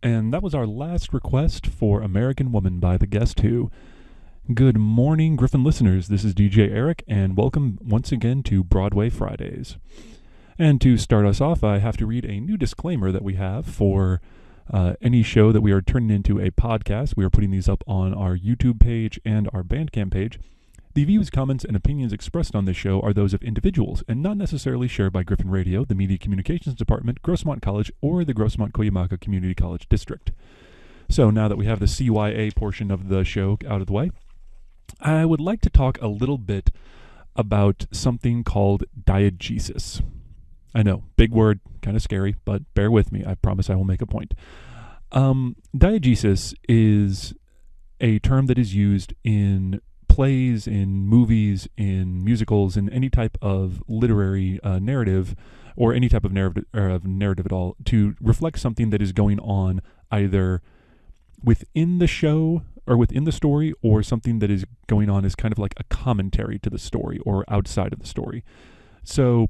And that was our last request for American Woman by the Guess Who. Good morning, Griffin listeners. This is DJ Eric, and welcome once again to Broadway Fridays. And to start us off, I have to read a new disclaimer that we have for any show that we are turning into a podcast. We are putting these up on our YouTube page and our Bandcamp page. The views, comments, and opinions expressed on this show are those of individuals and not necessarily shared by Griffin Radio, the Media Communications Department, Grossmont College, or the Grossmont Community College District. So now that we have the CYA portion of the show out of the way, I would like to talk a little bit about something called diegesis. I know, big word, kind of scary, but bear with me. I promise I will make a point. Diegesis is a term that is used in plays, in movies, in musicals, in any type of literary narrative, or any type of narrative at all, to reflect something that is going on either within the show or within the story, or something that is going on as kind of like a commentary to the story or outside of the story. So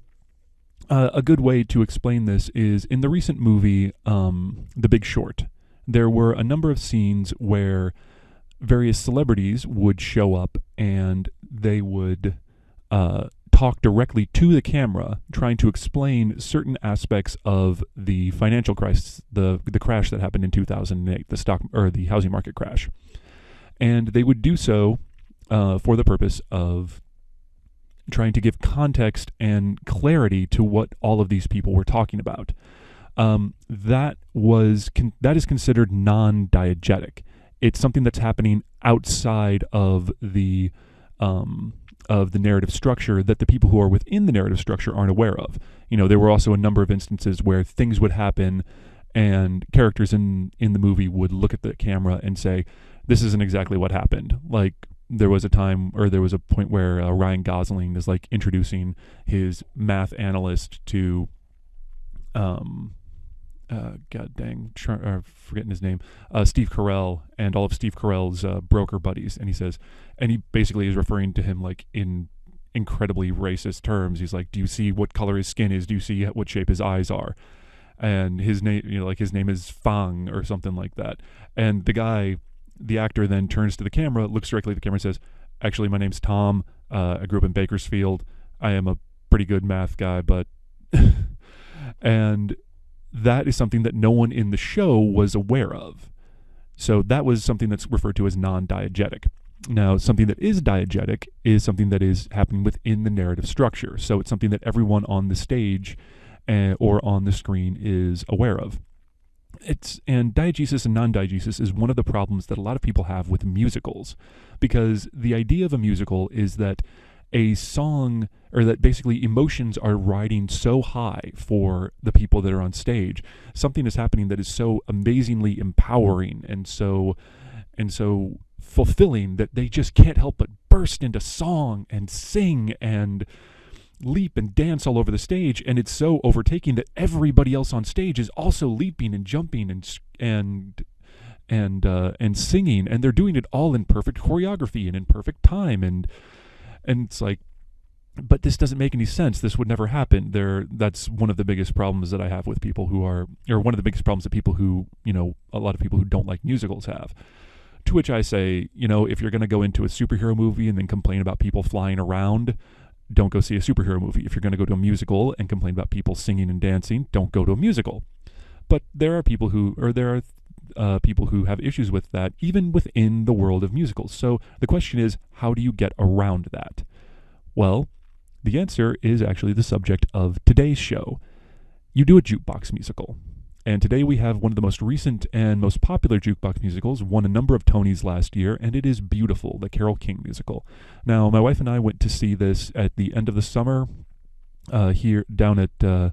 a good way to explain this is in the recent movie, The Big Short, there were a number of scenes where various celebrities would show up and they would talk directly to the camera, trying to explain certain aspects of the financial crisis, the crash that happened in 2008, the housing market crash. And they would do so for the purpose of trying to give context and clarity to what all of these people were talking about. That is considered non-diegetic. It's something that's happening outside of the narrative structure that the people who are within the narrative structure aren't aware of. You know, there were also a number of instances where things would happen and characters in the movie would look at the camera and say, this isn't exactly what happened. Like, there was a point where Ryan Gosling is like introducing his math analyst to forgetting his name, Steve Carell, and all of Steve Carell's broker buddies, and he basically is referring to him like in incredibly racist terms. He's like, do you see what color his skin is? Do you see what shape his eyes are? And his name, his name is Fang or something like that. And the actor then turns to the camera, looks directly at the camera and says, actually, my name's Tom. I grew up in Bakersfield. I am a pretty good math guy, but... And that is something that no one in the show was aware of. So that was something that's referred to as non-diegetic. Now, something that is diegetic is something that is happening within the narrative structure. So it's something that everyone on the stage or on the screen is aware of. And diegesis and non-diegesis is one of the problems that a lot of people have with musicals, because the idea of a musical is that a song, or that basically emotions are riding so high for the people that are on stage. Something is happening that is so amazingly empowering and so fulfilling that they just can't help but burst into song and sing and leap and dance all over the stage, and it's so overtaking that everybody else on stage is also leaping and jumping and singing, and they're doing it all in perfect choreography and in perfect time, and it's like, but this doesn't make any sense. This would never happen. That's one of the biggest problems that I have with people who are, or one of the biggest problems that people who, a lot of people who don't like musicals have. To which I say, if you're going to go into a superhero movie and then complain about people flying around, don't go see a superhero movie. If you're going to go to a musical and complain about people singing and dancing, don't go to a musical. But there are people who have issues with that, even within the world of musicals. So the question is, how do you get around that? Well, the answer is actually the subject of today's show. You do a jukebox musical. And today we have one of the most recent and most popular jukebox musicals, won a number of Tonys last year, and it is Beautiful, the Carole King musical. Now, my wife and I went to see this at the end of the summer here down at I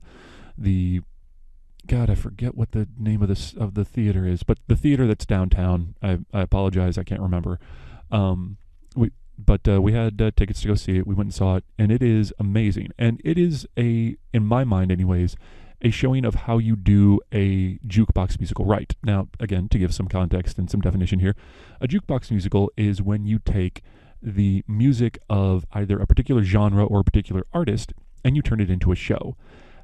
forget what the name of the theater is, but the theater that's downtown. I apologize, I can't remember. We had tickets to go see it. We went and saw it, and it is amazing. And it is in my mind anyways, a showing of how you do a jukebox musical right. Now, again, to give some context and some definition here, a jukebox musical is when you take the music of either a particular genre or a particular artist and you turn it into a show.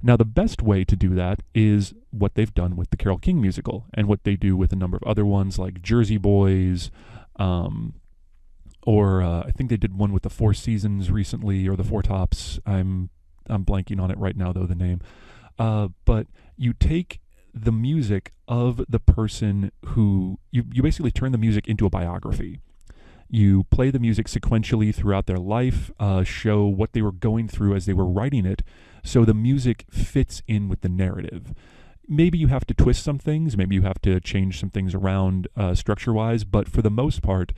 Now, the best way to do that is what they've done with the Carole King musical and what they do with a number of other ones like Jersey Boys, or I think they did one with the Four Seasons recently, or the Four Tops. I'm blanking on it right now, though, the name. But you take the music of the person who, you basically turn the music into a biography. You play the music sequentially throughout their life, show what they were going through as they were writing it, so the music fits in with the narrative. Maybe you have to twist some things, maybe you have to change some things around structure-wise, but for the most part,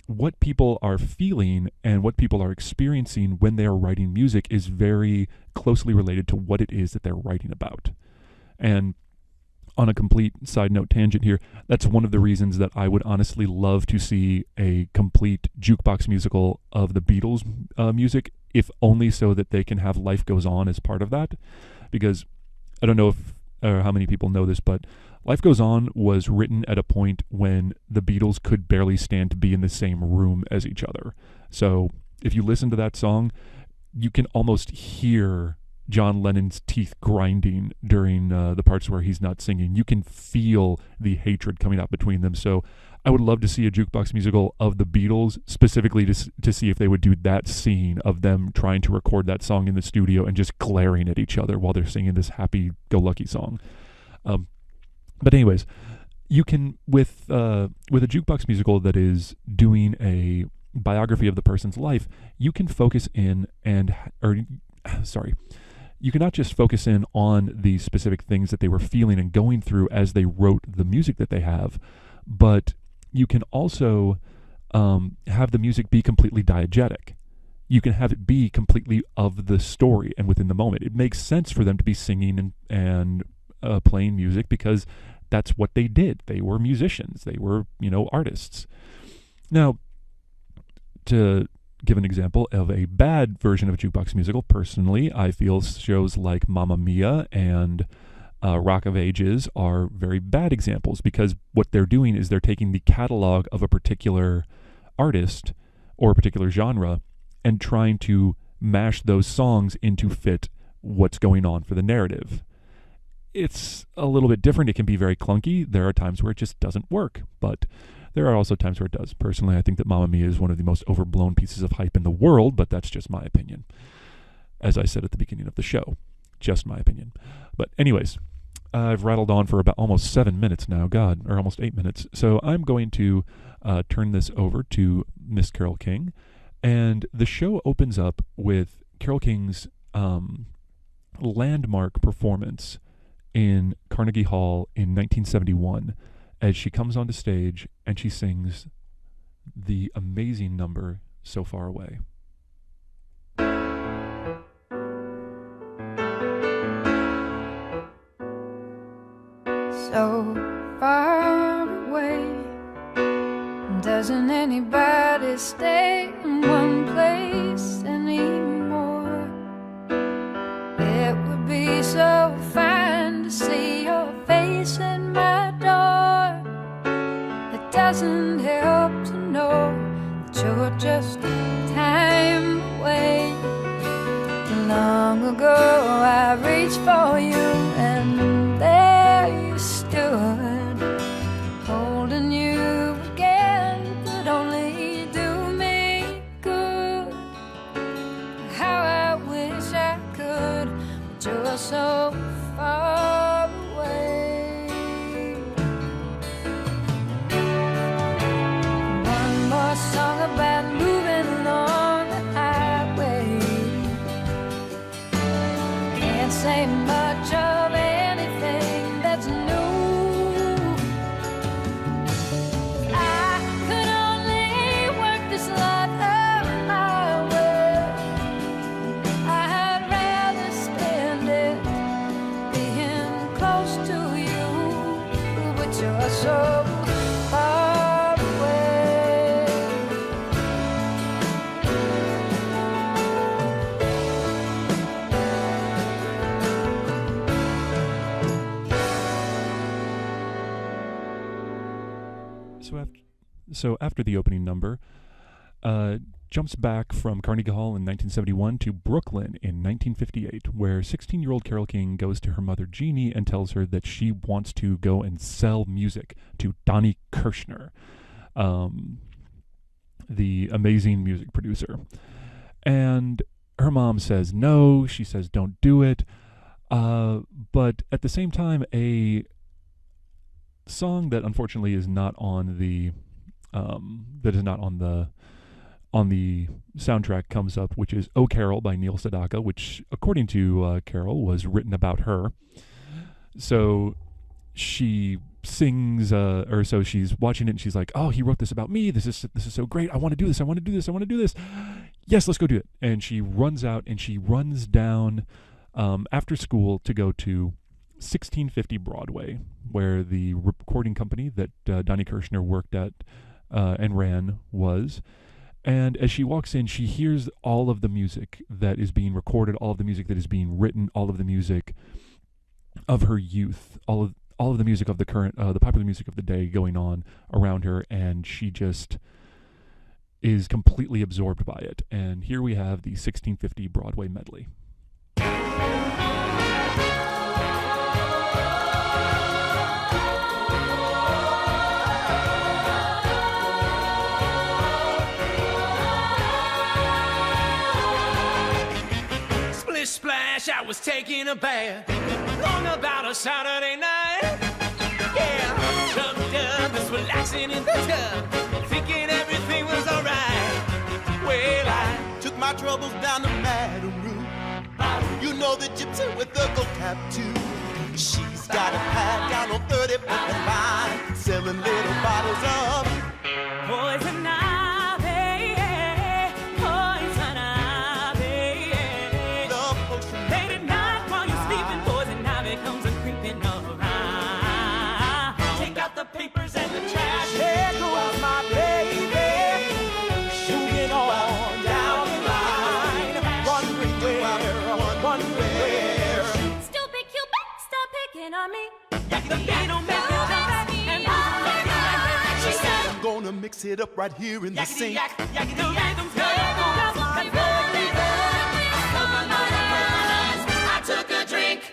what people are feeling and what people are experiencing when they are writing music is very closely related to what it is that they're writing about. And on a complete side note tangent here, that's one of the reasons that I would honestly love to see a complete jukebox musical of the Beatles music, if only so that they can have Life Goes On as part of that. Because I don't know if or how many people know this, but Life Goes On was written at a point when the Beatles could barely stand to be in the same room as each other. So if you listen to that song, you can almost hear John Lennon's teeth grinding during the parts where he's not singing. You can feel the hatred coming out between them. So I would love to see a jukebox musical of the Beatles, specifically to see if they would do that scene of them trying to record that song in the studio and just glaring at each other while they're singing this happy-go-lucky song. But anyways, you can, with a jukebox musical that is doing a biography of the person's life, you can focus in you can not just focus in on the specific things that they were feeling and going through as they wrote the music that they have, but you can also have the music be completely diegetic. You can have it be completely of the story and within the moment. It makes sense for them to be singing and playing music because that's what they did. They were musicians. They were, artists. Now, to give an example of a bad version of a jukebox musical, personally, I feel shows like Mamma Mia and Rock of Ages are very bad examples, because what they're doing is they're taking the catalog of a particular artist or a particular genre and trying to mash those songs into fit what's going on for the narrative. It's a little bit different. It can be very clunky. There are times where it just doesn't work, but there are also times where it does. Personally, I think that Mamma Mia is one of the most overblown pieces of hype in the world, but that's just my opinion. As I said at the beginning of the show, just my opinion. But anyways, I've rattled on for about almost 7 minutes now, or almost 8 minutes. So I'm going to turn this over to Miss Carole King. And the show opens up with Carole King's landmark performance in Carnegie Hall in 1971, as she comes onto stage and she sings the amazing number, So Far Away. So far away, doesn't anybody stay in one place anymore? It would be so fine to see your face at my door. It doesn't help to know that you're just time away. Long ago I reached for you, and there you stood, holding you again could only do me good. How I wish I could, but you're so far away. One more song about moving along the highway. Can't say much of anything that's new. I could only work this life out my way. I'd rather spend it being close to you, but you're so far away. So after the opening number, jumps back from Carnegie Hall in 1971 to Brooklyn in 1958, where 16-year-old Carole King goes to her mother Jeannie and tells her that she wants to go and sell music to Donnie Kirshner, the amazing music producer. And her mom says no. She says don't do it. But at the same time, a song that unfortunately is not on the soundtrack comes up, which is "Oh Carol" by Neil Sedaka, which, according to Carol, was written about her. So she sings, so she's watching it and she's like, "Oh, he wrote this about me. This is so great. I want to do this. I want to do this. I want to do this. Yes, let's go do it." And she runs out and she runs down after school to go to 1650 Broadway, where the recording company that Donnie Kirshner worked at and ran was. And as she walks in, she hears all of the music that is being recorded, all of the music that is being written, all of the music of her youth, all of the music of the current, the popular music of the day going on around her, and she just is completely absorbed by it. And here we have the 1650 Broadway medley. Splash, I was taking a bath long about a Saturday night. Yeah, jumped up, just relaxing in the tub, thinking everything was alright. Well, I took my troubles down to Madame Rue. You know the gypsy with the gold cap too. She's got a pad down on 35th and Vine, selling little bottles of poison ivy. papers and the trash. There goes my baby, moving on down the line, wondering where. Stupid Cupid, stop picking on me. The beat don't make no sense, and she said, I'm gonna mix it up right here in the sink. The rhythm's good. I took a drink.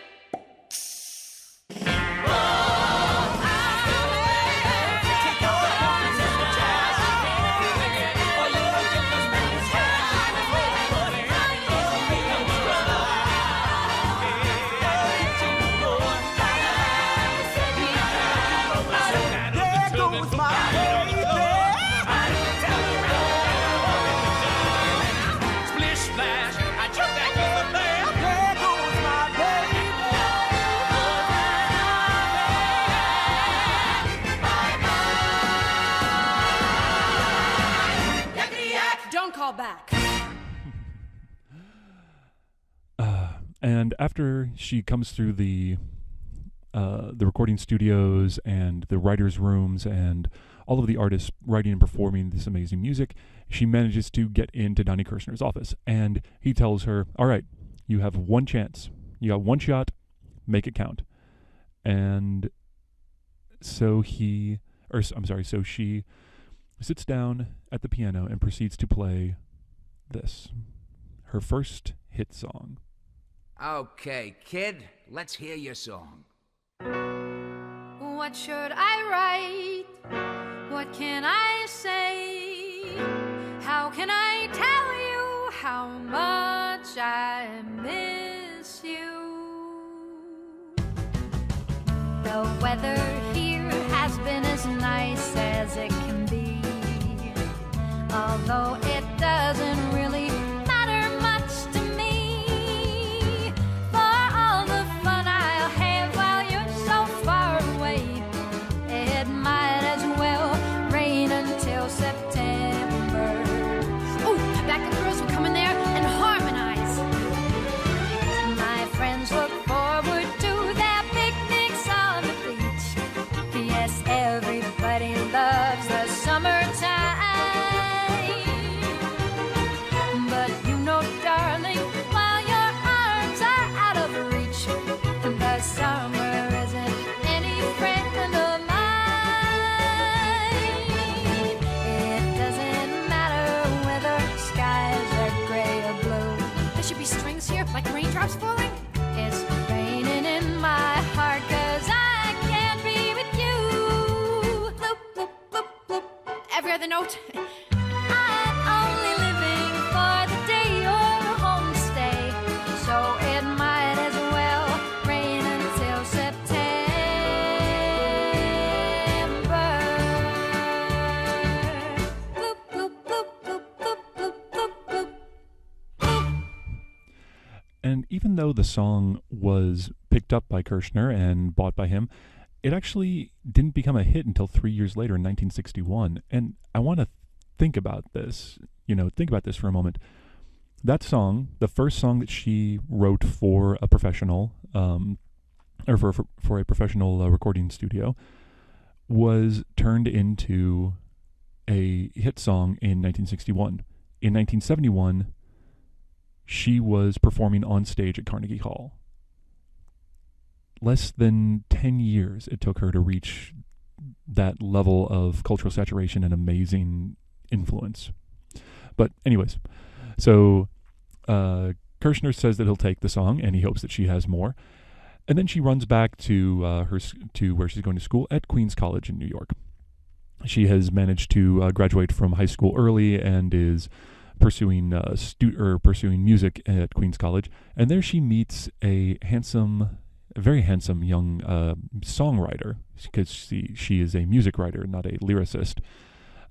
Back. And after she comes through the recording studios and the writers' rooms and all of the artists writing and performing this amazing music, she manages to get into Donnie Kirshner's office. And he tells her, "All right, you have one chance. You got one shot. Make it count." And so she sits down at the piano and proceeds to play this, her first hit song. Okay, kid, let's hear your song. What should I write? What can I say? How can I tell you how much I miss you? The weather here has been as nice as it can be, although it doesn't really matter much to me. For all the fun I'll have while you're so far away, it might as well rain until September. Oh, backup girls will come in there and harmonize. My friends look forward to their picnics on the beach. Yes, everybody loves the summertime. the note. I'm only living for the day you're homestay, so it might as well rain until September. Bloop, bloop, bloop, bloop, bloop, bloop, bloop, bloop, bloop. And even though the song was picked up by Kirshner and bought by him, it actually didn't become a hit until 3 years later in 1961. And I want to think about this for a moment. That song, the first song that she wrote for a professional, or for a professional recording studio, was turned into a hit song in 1961. In 1971, she was performing on stage at Carnegie Hall. Less than 10 years it took her to reach that level of cultural saturation and amazing influence. But anyways, so Kirshner says that he'll take the song, and he hopes that she has more. And then she runs back to where she's going to school at Queens College in New York. She has managed to graduate from high school early and is pursuing music at Queens College. And there she meets a very handsome young songwriter, because she is a music writer, not a lyricist,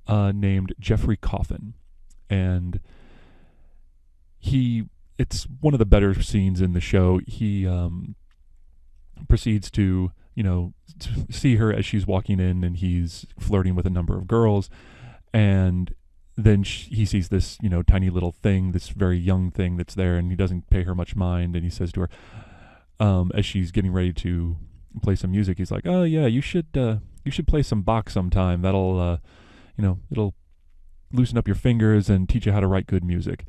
named Jeffrey Coffin. And it's one of the better scenes in the show. He proceeds to see her as she's walking in, and he's flirting with a number of girls. And then he sees this, tiny little thing, this very young thing that's there, and he doesn't pay her much mind. And he says to her, as she's getting ready to play some music, he's like, "Oh yeah, you should play some Bach sometime. That'll, it'll loosen up your fingers and teach you how to write good music."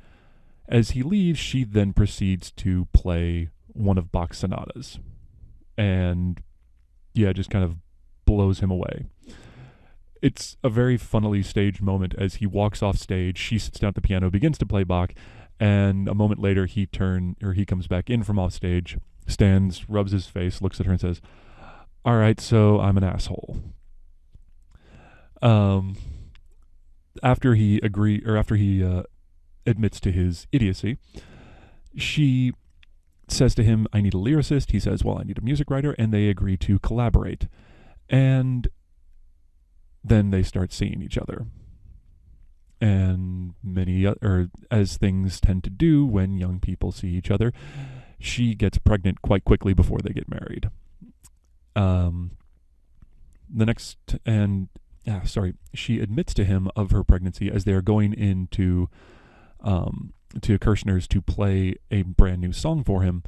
As he leaves, she then proceeds to play one of Bach's sonatas, and just kind of blows him away. It's a very funnily staged moment. As he walks off stage, she sits down at the piano, begins to play Bach, and a moment later he comes back in from off stage, stands, rubs his face, looks at her and says, "All right, so I'm an asshole." After he admits to his idiocy, she says to him, "I need a lyricist." He says, "Well, I need a music writer," and they agree to collaborate. And then they start seeing each other. And as things tend to do when young people see each other, she gets pregnant quite quickly before they get married. She admits to him of her pregnancy as they are going into to Kirshner's to play a brand new song for him,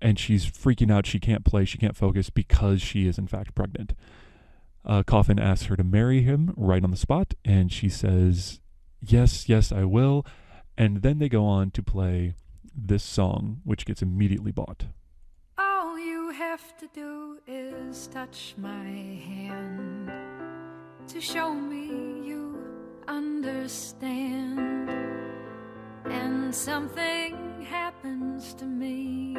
and she's freaking out. She can't play, she can't focus because she is in fact pregnant. Coffin asks her to marry him right on the spot, and she says, yes, I will. And then they go on to play this song, which gets immediately bought. All you have to do is touch my hand to show me you understand. And something happens to me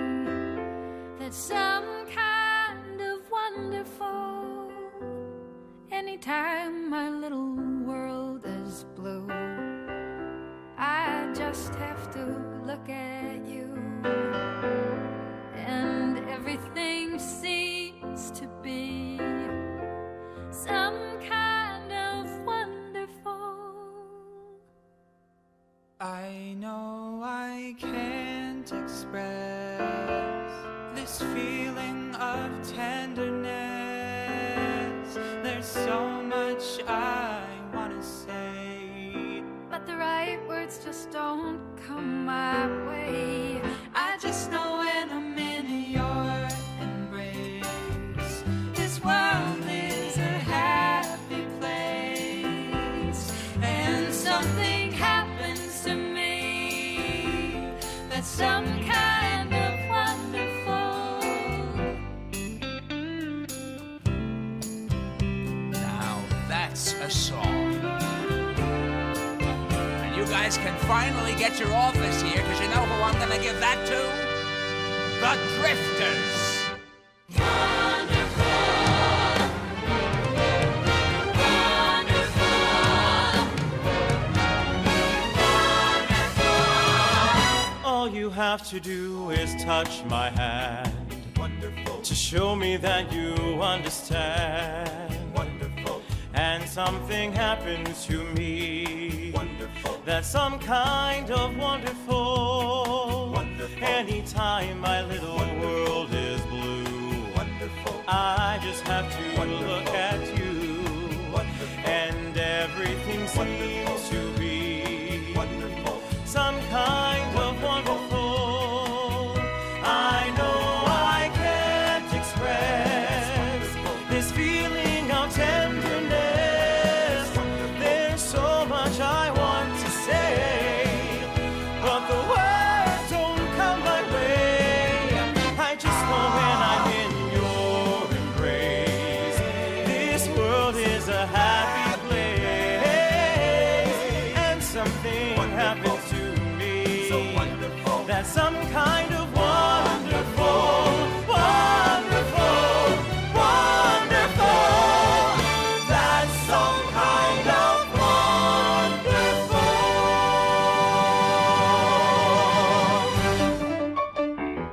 that's some kind of wonderful. Anytime my little world is blue, I just have to look at you, and everything seems to be some kind of wonderful. I know I can't express this feeling of tenderness. There's so much I want to say, but the right words just don't come my way. I just know when I'm in your embrace, this world is a happy place. And something happens to me that's some kind of wonderful. Now that's a song. And you guys can finally get your office here, because you know who I'm going to give that to? The Drifters. Wonderful, wonderful, have to do is touch my hand. Wonderful. To show me that you understand. Wonderful. And something happens to me. Wonderful. That's some kind of wonderful. Wonderful. Anytime my little world is blue. Wonderful. I just have to look at you. Wonderful. And everything seems to be wonderful. Some kind of wonderful. I know I can't express this feeling of tenderness. There's so much I want to say, but the words don't come my way. I just know when I'm in your embrace, this world is a happy place. And something happens to me that's some kind of wonderful, wonderful, wonderful. That's some kind of wonderful.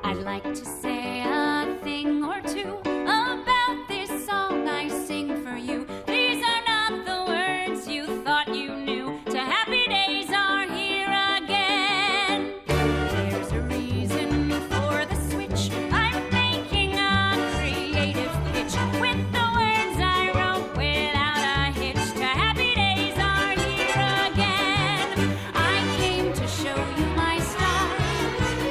I'd like to say a thing or two about this song I sing for you. These are not the words you thought you knew. To happy days are here again. There's a reason for the switch. I'm making a creative pitch with the words I wrote without a hitch. To happy days are here again. I came to show you my style.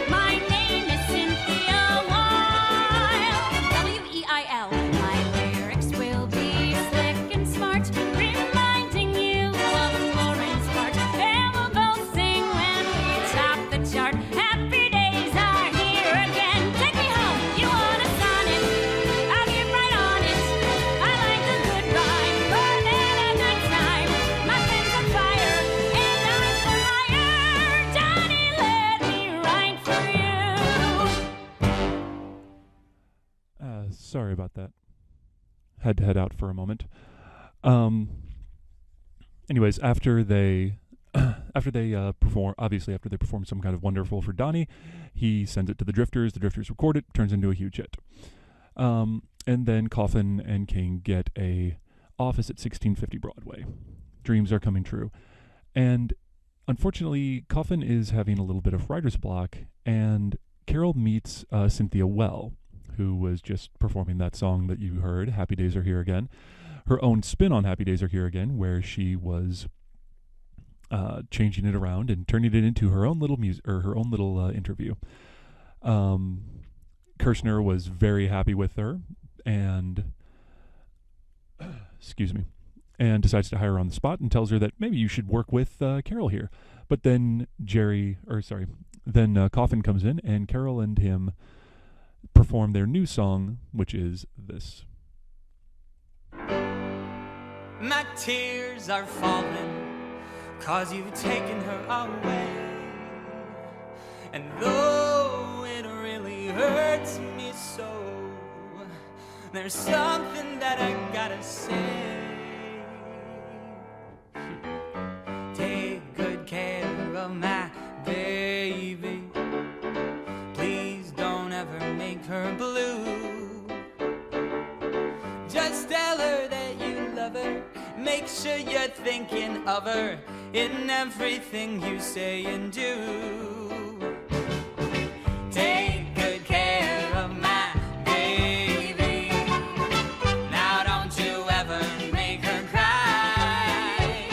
My name is Cynthia Weil. W-E-I-L. My lyrics will be slick and smart, reminding you of Florence Part. And we'll both sing when we top the chart. Happy days are here again. Take me home. You want a sonnet? I'll get right on it. I like a good rhyme, burning a good time. My pen's on fire and I'm for hire. Johnny, let me write for you. Sorry about that. Had to head out for a moment. Anyways, after they perform some kind of wonderful for Donnie, he sends it to the Drifters. The Drifters record it, turns into a huge hit. And then Coffin and King get a office at 1650 Broadway. Dreams are coming true. And unfortunately, Coffin is having a little bit of writer's block, and Carol meets Cynthia Well, who was just performing that song that you heard, Happy Days Are Here Again, her own spin on Happy Days Are Here Again, where she was changing it around and turning it into her own little interview. Kirshner was very happy with her and decides to hire her on the spot and tells her that maybe you should work with Carol here. But then Coffin comes in, and Carol and him perform their new song, which is this. My tears are falling, 'cause you've taken her away. And though it really hurts me so, there's something that I gotta say. Take good care of my baby. Please don't ever make her blue. Just tell her that you love her. Make sure you're thinking of her in everything you say and do. Take good care of my baby. Now don't you ever make her cry.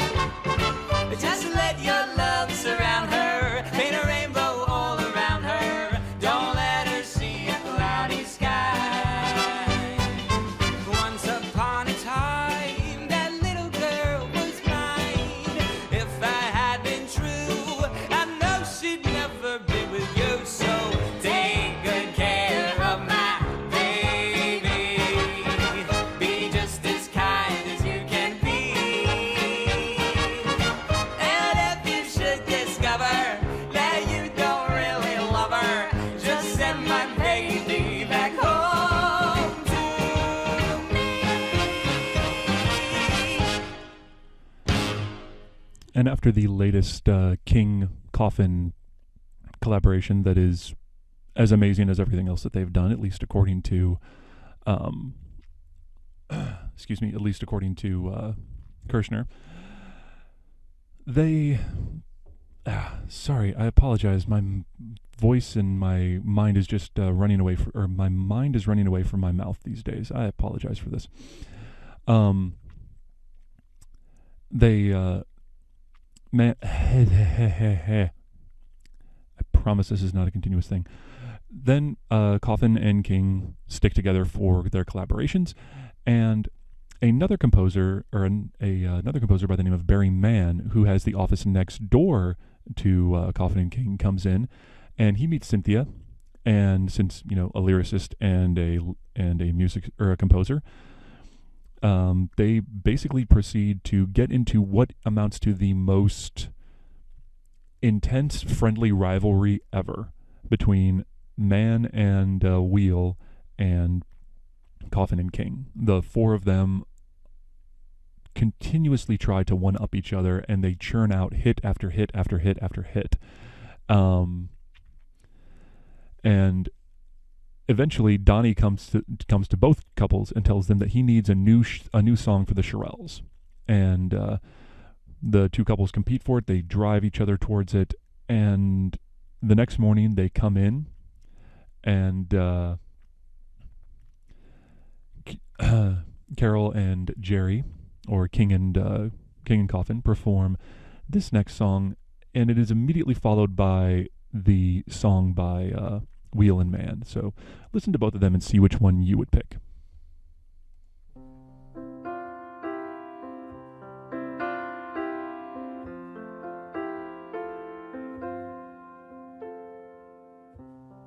Just let your love surround her. Paint a rainbow all around her. Don't let her see a cloudy sky. Once upon a time, that little girl was mine. If I had been true, I know she'd never be with you. So take good care of my baby. Be just as kind as you can be. And if you should discover that you don't really love her, just send my baby back home to me. And after the latest King Coffin collaboration that is as amazing as everything else that they've done, at least according to, Kirshner. They, sorry, I apologize. My voice and my mind is just running away, my mind is running away from my mouth these days. I apologize for this. I promise this is not a continuous thing. Then Coffin and King stick together for their collaborations, and another composer, another composer by the name of Barry Mann, who has the office next door to Coffin and King, comes in, and he meets Cynthia, and since a lyricist and a music or a composer, they basically proceed to get into what amounts to the most intense friendly rivalry ever between Man and Wheel and Coffin and King. The four of them continuously try to one-up each other, and they churn out hit after hit after hit after hit. And eventually Donnie comes to both couples and tells them that he needs a new song for the Shirelles. And the two couples compete for it. They drive each other towards it, and the next morning they come in, and Carol and Jerry, or King and Coffin, perform this next song, and it is immediately followed by the song by Wheel and Man. So listen to both of them and see which one you would pick.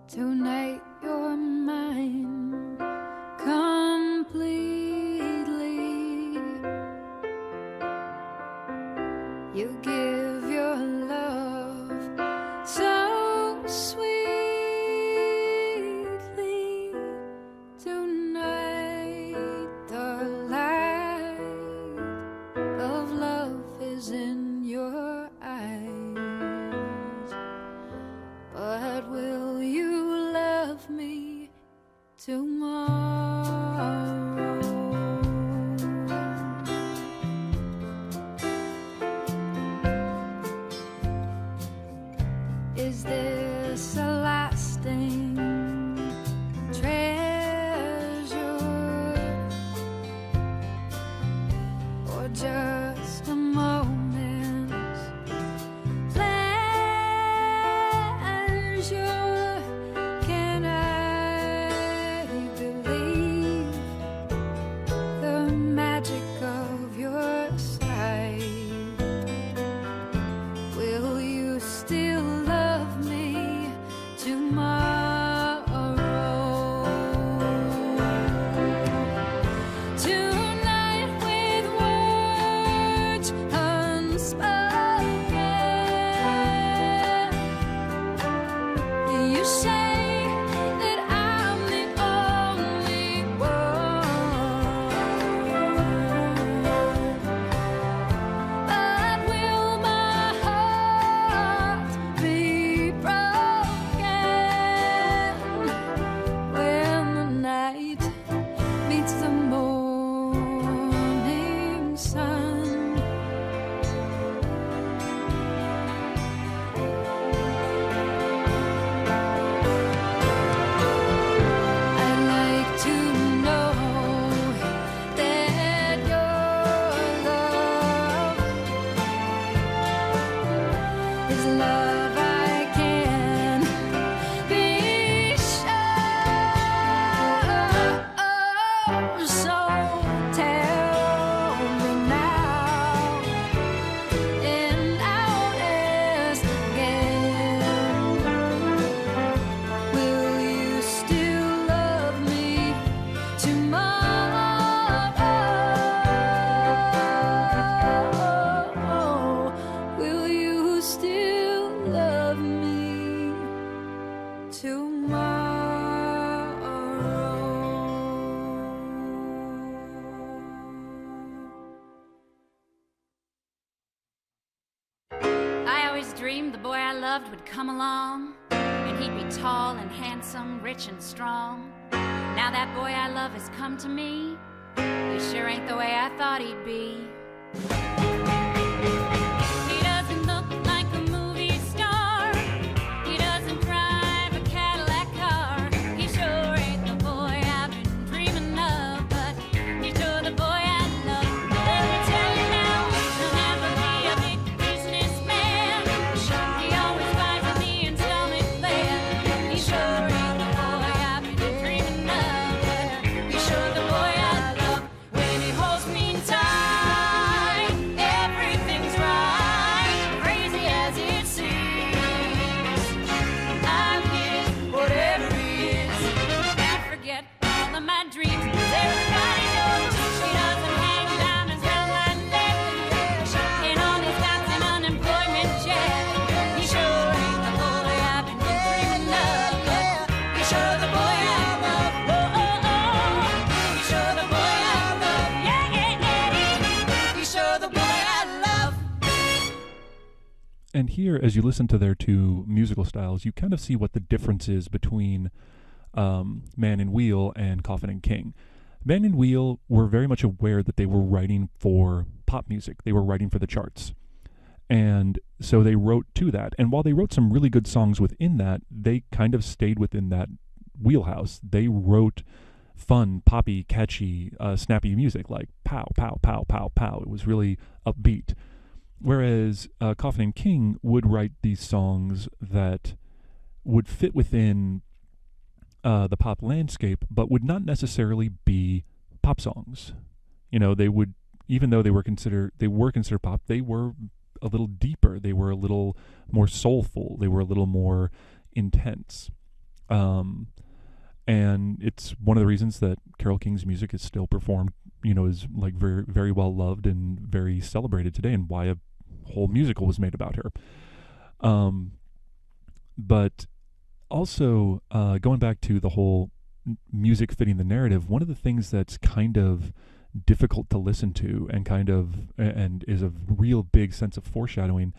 Tonight you're mine completely. You give your love so sweetly. Tonight the light of love is in your eyes. But will you love me tomorrow? Is this a lasting treasure, or just a moment's pleasure? Can I believe the magic of your sight? Will you still love me tomorrow? Tonight with words unspoken, you say that I'm the only one. But will my heart be broken when the night meets the morning sun? I'd like to know that your love is love I can be sure. So tell me now, and I'll ask again. Will you still love me tomorrow? Will you still love me tomorrow? I always dreamed the boy I loved would come along and he'd be tall and handsome, rich and strong. Now that boy I love has come to me. He sure ain't the way I thought he'd be. He doesn't look like a movie star. He doesn't drive a Cadillac car. He sure ain't the boy I've been dreaming of, but he's sure the boy I love. Let me tell you now, he'll never be a big businessman. He always buys a me installment plan. He sure ain't the boy I've been dreaming of, but he's sure the boy I love. When he holds me tight, everything's right, crazy as it seems. I'm his, whatever he is. I forget all of my dreams. Everybody knows he doesn't hang diamonds round my neck, and on his got an unemployment check. He sure ain't the boy I've been dreaming of, but he's sure the boy I love. Oh, oh, oh. He's sure the boy I love. Yeah, yeah, yeah. He's sure the boy I love. And here, as you listen to their two musical styles, you kind of see what the difference is between Man and Wheel and Coffin and King. Man and Wheel were very much aware that they were writing for pop music. They were writing for the charts. And so they wrote to that. And while they wrote some really good songs within that, they kind of stayed within that wheelhouse. They wrote fun, poppy, catchy, snappy music like pow, pow, pow, pow, pow. It was really upbeat. Whereas Coffin and King would write these songs that would fit within the pop landscape, but would not necessarily be pop songs. You know, they would, even though they were considered pop, they were a little deeper. They were a little more soulful. They were a little more intense. And it's one of the reasons that Carole King's music is still performed, you know, is like very, very well loved and very celebrated today, and why a whole musical was made about her. But also, going back to the whole music fitting the narrative, one of the things that's kind of difficult to listen to and is a real big sense of foreshadowing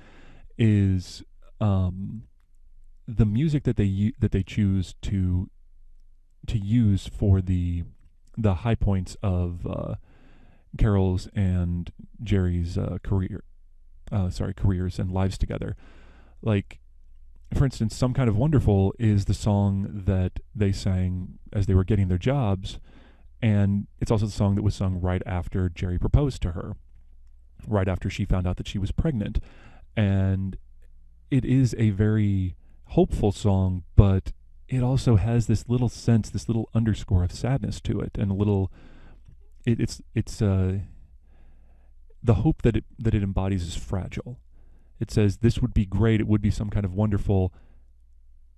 is the music that they choose to use for the high points of Carole's and Jerry's careers and lives together. Like, for instance, Some Kind of Wonderful is the song that they sang as they were getting their jobs, and it's also the song that was sung right after Jerry proposed to her, right after she found out that she was pregnant. And it is a very hopeful song, but it also has this little sense, this little underscore of sadness to it, and a little, it's the hope that it embodies is fragile. It says, this would be great, it would be some kind of wonderful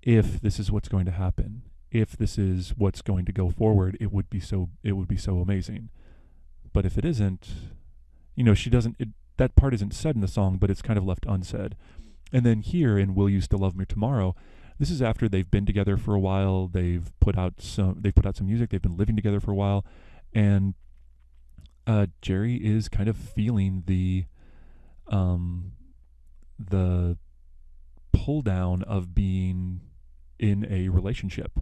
if this is what's going to happen. If this is what's going to go forward, it would be so amazing. But if it isn't, you know, that part isn't said in the song, but it's kind of left unsaid. And then here in Will You Still Love Me Tomorrow, this is after they've been together for a while, they've put out some music, they've been living together for a while, and Jerry is kind of feeling the pull down of being in a relationship,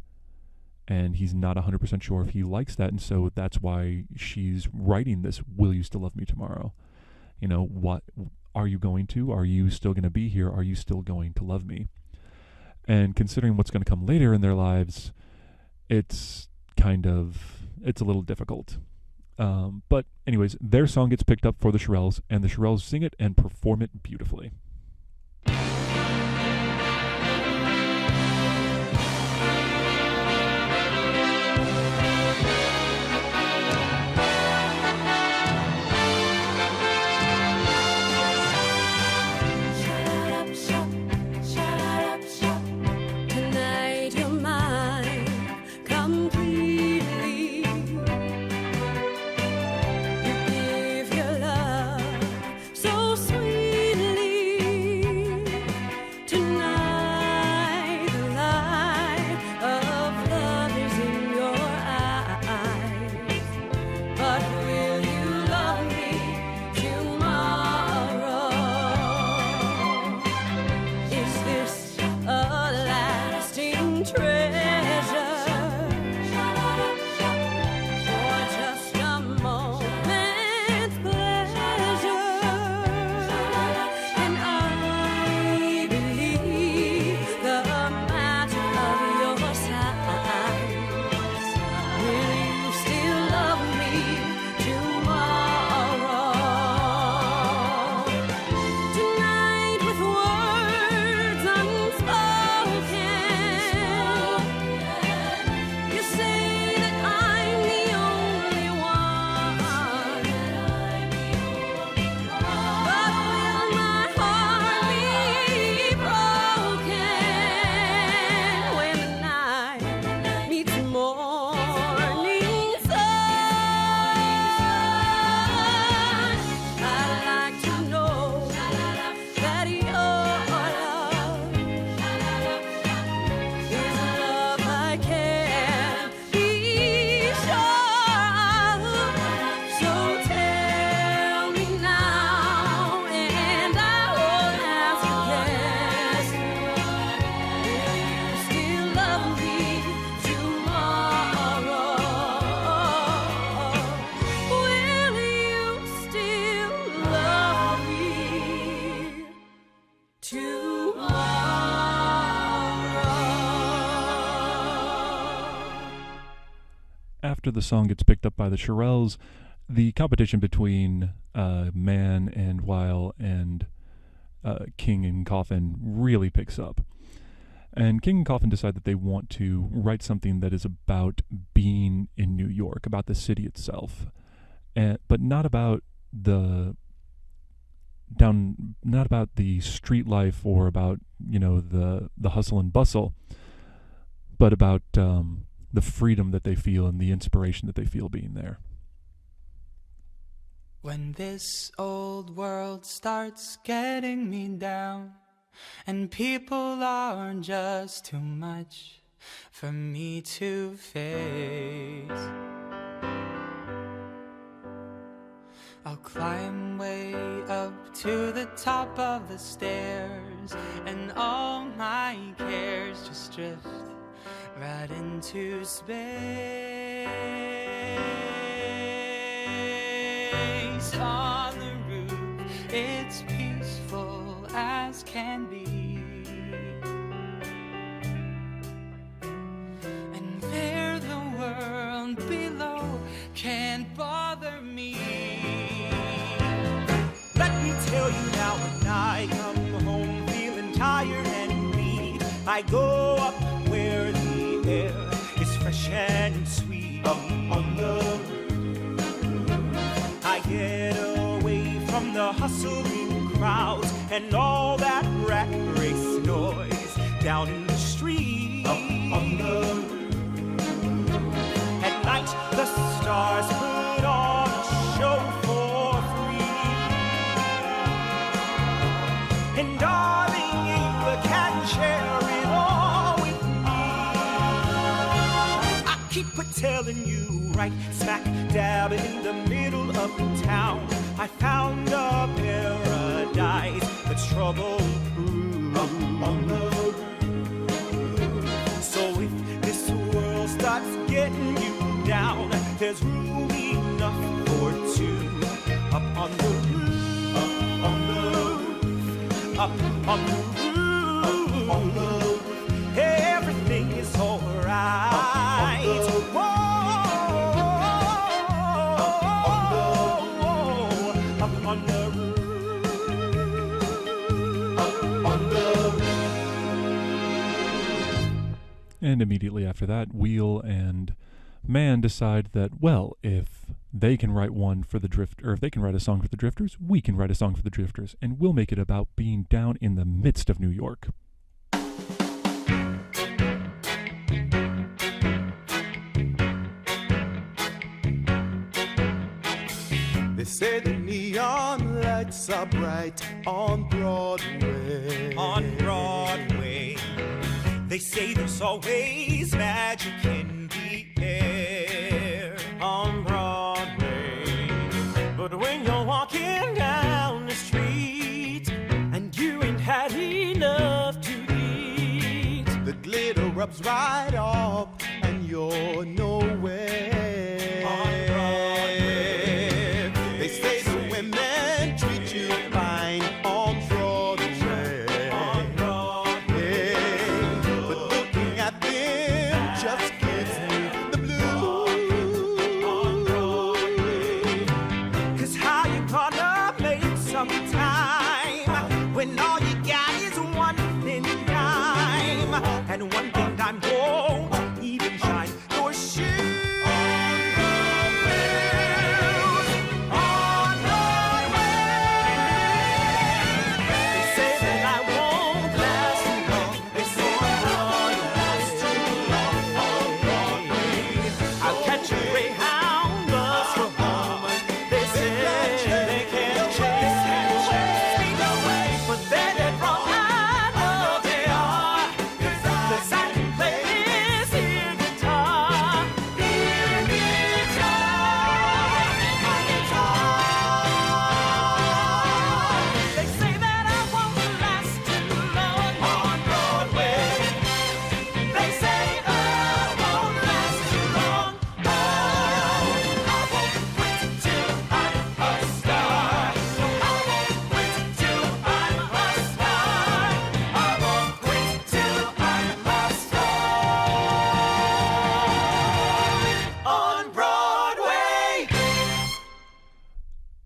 and he's not 100% sure if he likes that, and so that's why she's writing this Will You Still Love Me Tomorrow? You know, what are you going to? Are you still going to be here? Are you still going to love me? And considering what's going to come later in their lives, it's a little difficult. But anyways, their song gets picked up for the Shirelles, and the Shirelles sing it and perform it beautifully. So sweetly after the song gets picked up by the Shirelles, the competition between Man and Weil and King and Coffin really picks up. And King and Coffin decide that they want to write something that is about being in New York, about the city itself, but not about the street life or about, you know, the hustle and bustle, but about the freedom that they feel and the inspiration that they feel being there. When this old world starts getting me down, and people are just too much for me to face, I'll climb way up to the top of the stairs, and all my cares just drift right into space. On the roof, it's peaceful as can be, and there the world below can't bother me. Let me tell you now, when I come home feeling tired and weak, I go up where the air is fresh and sweet. Up on the roof, I get away from the hustling crowds and all that rat race noise down in the street. Up on the roof, at night the stars put on a show for free, and darling, you can share it all with me. I keep telling you, right smack dab in the middle of town, I found a paradise that's trouble-proof. Up on the roof. So if this world starts getting you down, there's room enough for two. Up on the roof. Up on the roof. Up on the roof. Up on the roof. Everything is alright. Whoa. Up on the roof. Up on the roof. And immediately after that, Wheel and Man decide that, well, if they can write one for the or if they can write a song for the Drifters, we can write a song for the Drifters, and we'll make it about being down in the midst of New York. They say the neon lights are bright on Broadway. On Broadway, they say there's always magic in the air. On Broadway, but when you're walking down the street and you ain't had enough to eat, The glitter rubs right off and you're nowhere. On Broadway, They say the women treat you fine on Broadway. on Broadway, Yeah, but looking at them just gives me the blues. on Broadway. 'Cause how you gonna make some time when all you got is one thin dime, and one thin dime goes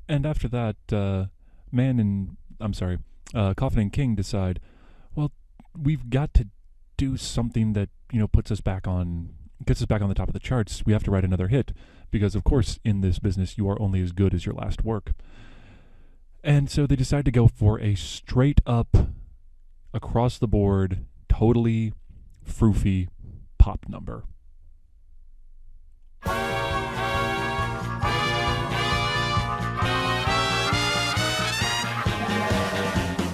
And after that, Coffin and King decide, well, we've got to do something that, gets us back on the top of the charts. We have to write another hit because, of course, in this business, you are only as good as your last work. And so they decide to go for a straight up, across the board, totally froofy pop number.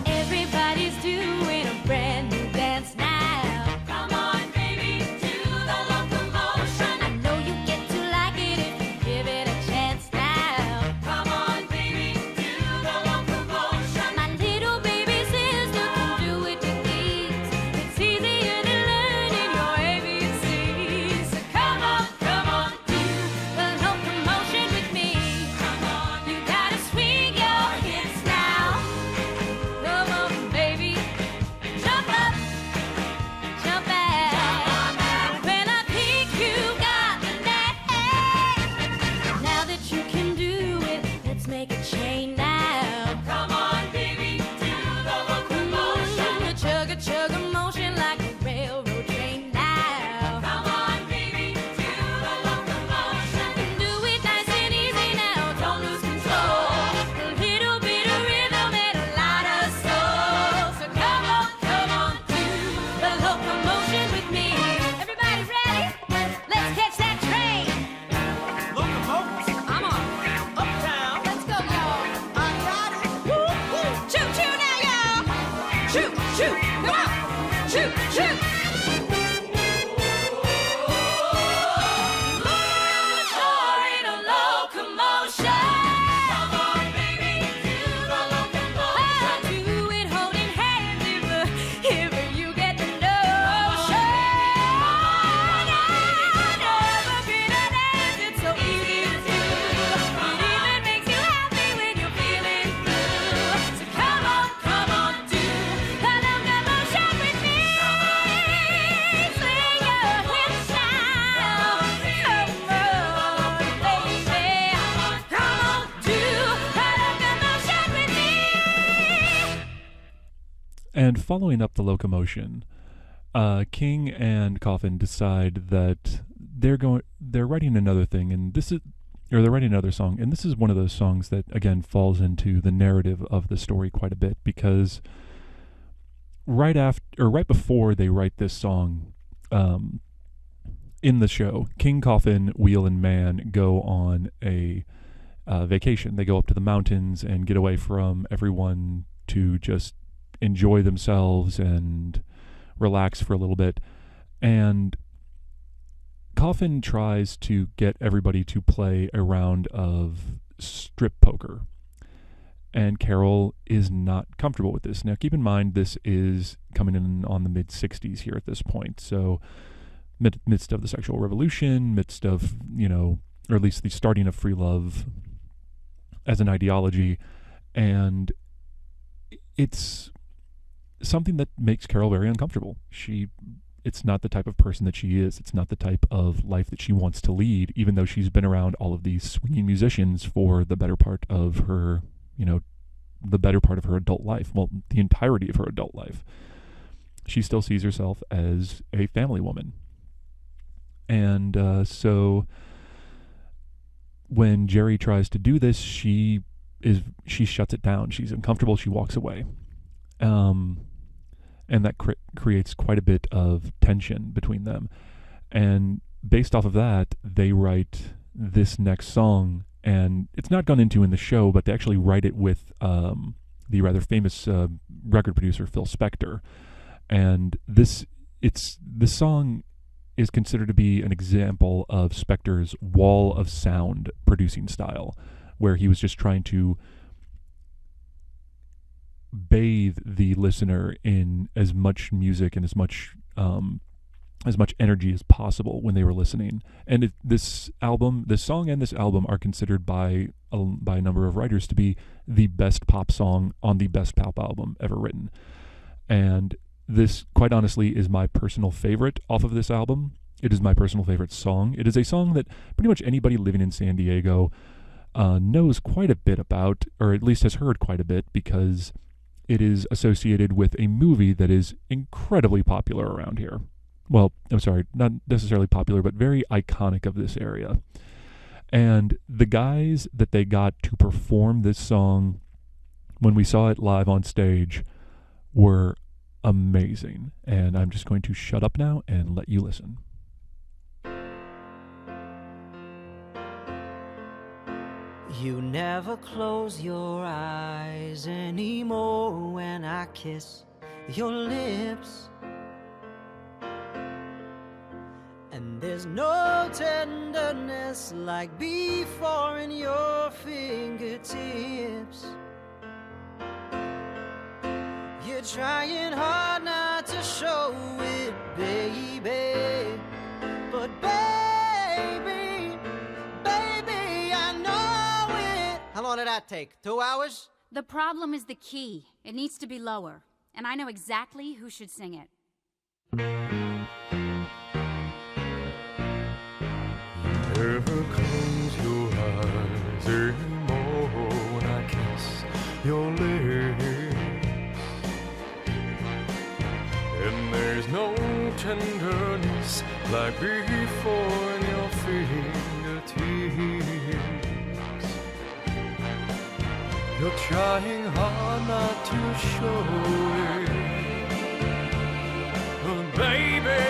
Everybody's doing a brand new dance now. Come on, baby, do the locomotion. I know you get to like it if you give it a chance now. Come on, baby, do the locomotion. My little baby sister can do it with ease. It's easier than learning your ABCs. So come on, do the locomotion with me. Come on, you gotta swing your hips now. Come on, baby, jump up, jump back. When I pick, you got the knack. Now that you can do it, let's make a chain now. Come on, baby, do the locomotion. Chug a motion like a railroad train now. Come on, baby, do the locomotion. Do it nice and easy now, don't lose control. A little bit of rhythm and a lot of soul. So come on, do the locomotion with me. Everybody ready? Let's catch that train. Locomotive, I'm on. uptown. Let's go, y'all. I got it. Woo, woo. Choo choo now, y'all. Choo choo. Come on. Choo choo. Moving a locomotion. Come on, baby, do the locomotion. Do it holding hands if you get the notion. Never been a dance, it's so easy to do. It even makes you happy when you're feeling blue. So come on, do the locomotion with me. Swing your hips now. Come on, baby. Come on, do the locomotion with me. And following up the locomotion, King and Coffin decide that they're writing another thing, and they're writing another song, and this is one of those songs that again falls into the narrative of the story quite a bit, because right before they write this song, in the show, King, Coffin, Wheel, and Man go on a vacation. They go up to the mountains and get away from everyone to just enjoy themselves and relax for a little bit. And Coffin tries to get everybody to play a round of strip poker. And Carol is not comfortable with this. Now, keep in mind, this is coming in on the mid-'60s here at this point. So, midst of the sexual revolution, midst of, or at least the starting of free love as an ideology. And it's something that makes Carol very uncomfortable. It's not the type of person that she is. It's not the type of life that she wants to lead, even though she's been around all of these swinging musicians for the better part of her, adult life. Well, the entirety of her adult life. She still sees herself as a family woman. And so when Jerry tries to do this, she shuts it down. She's uncomfortable. She walks away. And that creates quite a bit of tension between them. And based off of that, they write this next song, and it's not gone into in the show, but they actually write it with the rather famous record producer Phil Spector. And this song is considered to be an example of Spector's wall of sound producing style, where he was just trying to bathe the listener in as much music and as much energy as possible when they were listening. And this song and this album are considered by a number of writers to be the best pop song on the best pop album ever written. And this, quite honestly, is my personal favorite off of this album. It is my personal favorite song. It is a song that pretty much anybody living in San Diego knows quite a bit about, or at least has heard quite a bit, because it is associated with a movie that is incredibly popular around here. Well, I'm sorry, not necessarily popular, but very iconic of this area. And the guys that they got to perform this song when we saw it live on stage were amazing. And I'm just going to shut up now and let you listen. You never close your eyes anymore when I kiss your lips. And there's no tenderness like before in your fingertips. You're trying hard not to show it, baby. But baby, I know it. How long did that take? 2 hours? The problem is the key. It needs to be lower. And I know exactly who should sing it. Never close your eyes anymore when I kiss your lips. And there's no tenderness like before in your fingertips. You're trying hard not to show it, but baby,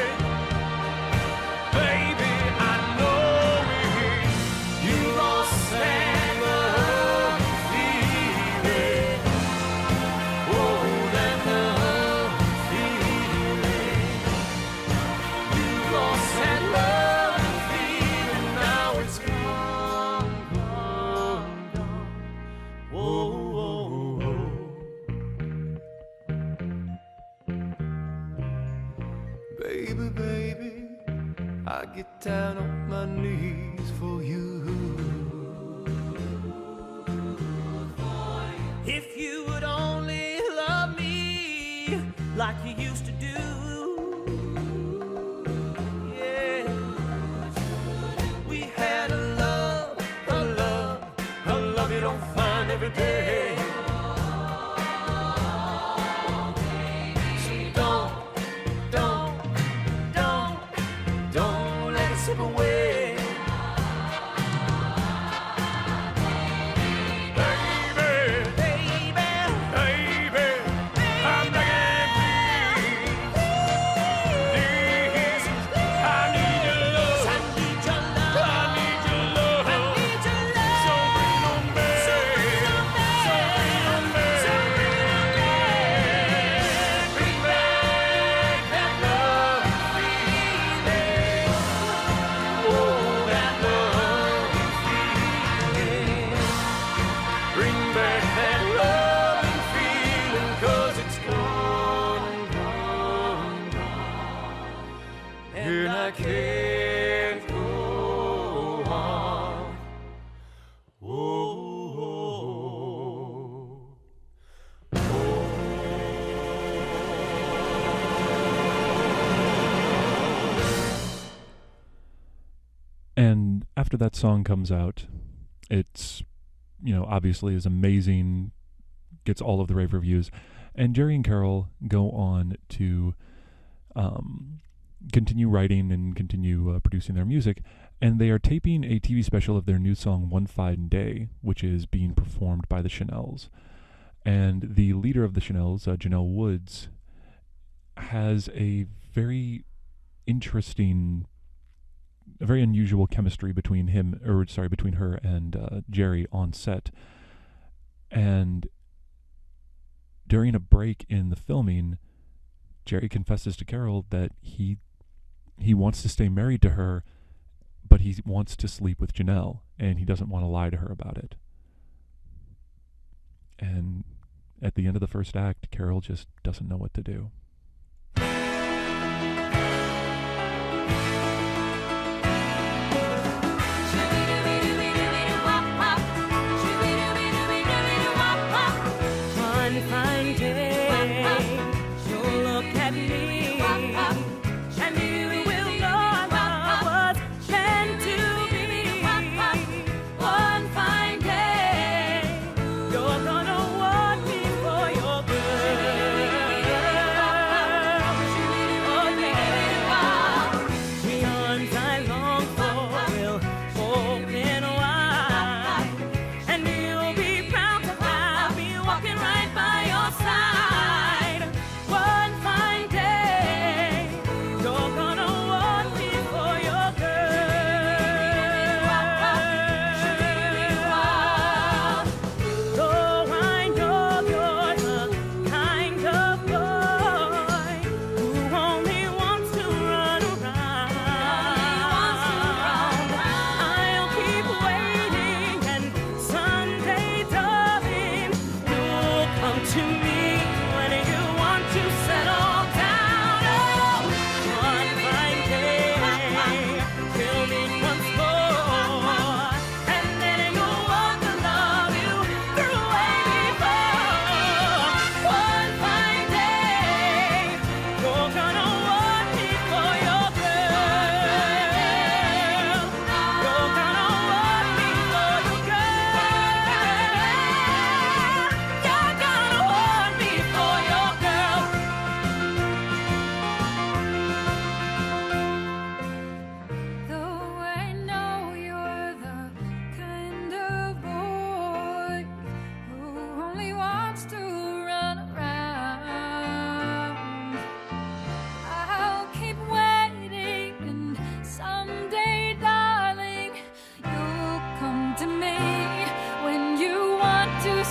I know it. You lost that love feeling. Oh, that love feeling. You lost that love feeling. Now it's gone, gone. Whoa, whoa, whoa. Baby, I get down on my knees for you. If you would only love me like you used to do, yeah. We had a love you don't find every day. So don't let it slip away. I can't go on. And after that song comes out, it's, obviously is amazing, gets all of the rave reviews. And Jerry and Carol go on to continue writing and continue producing their music. And they are taping a TV special of their new song, One Fine Day, which is being performed by the Chanels. And the leader of the Chanels, Janelle Woods, has a very interesting, a very unusual chemistry between her and Jerry on set. And during a break in the filming, Jerry confesses to Carol that he wants to stay married to her, but he wants to sleep with Janelle, and he doesn't want to lie to her about it. And at the end of the first act, Carol just doesn't know what to do. One fine day, you'll look at me, and you will know I was meant to be. One fine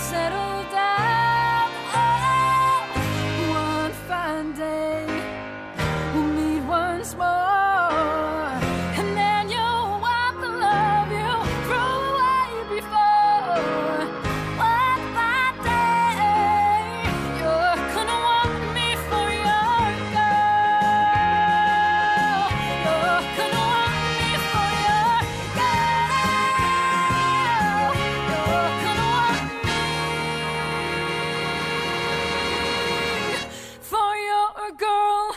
settle down. Oh, one fine day we'll meet once more, and then you'll wipe the love you threw away before. One fine day you're gonna want me for your girl. You're gonna want me for your girl. You're gonna want me for your girl.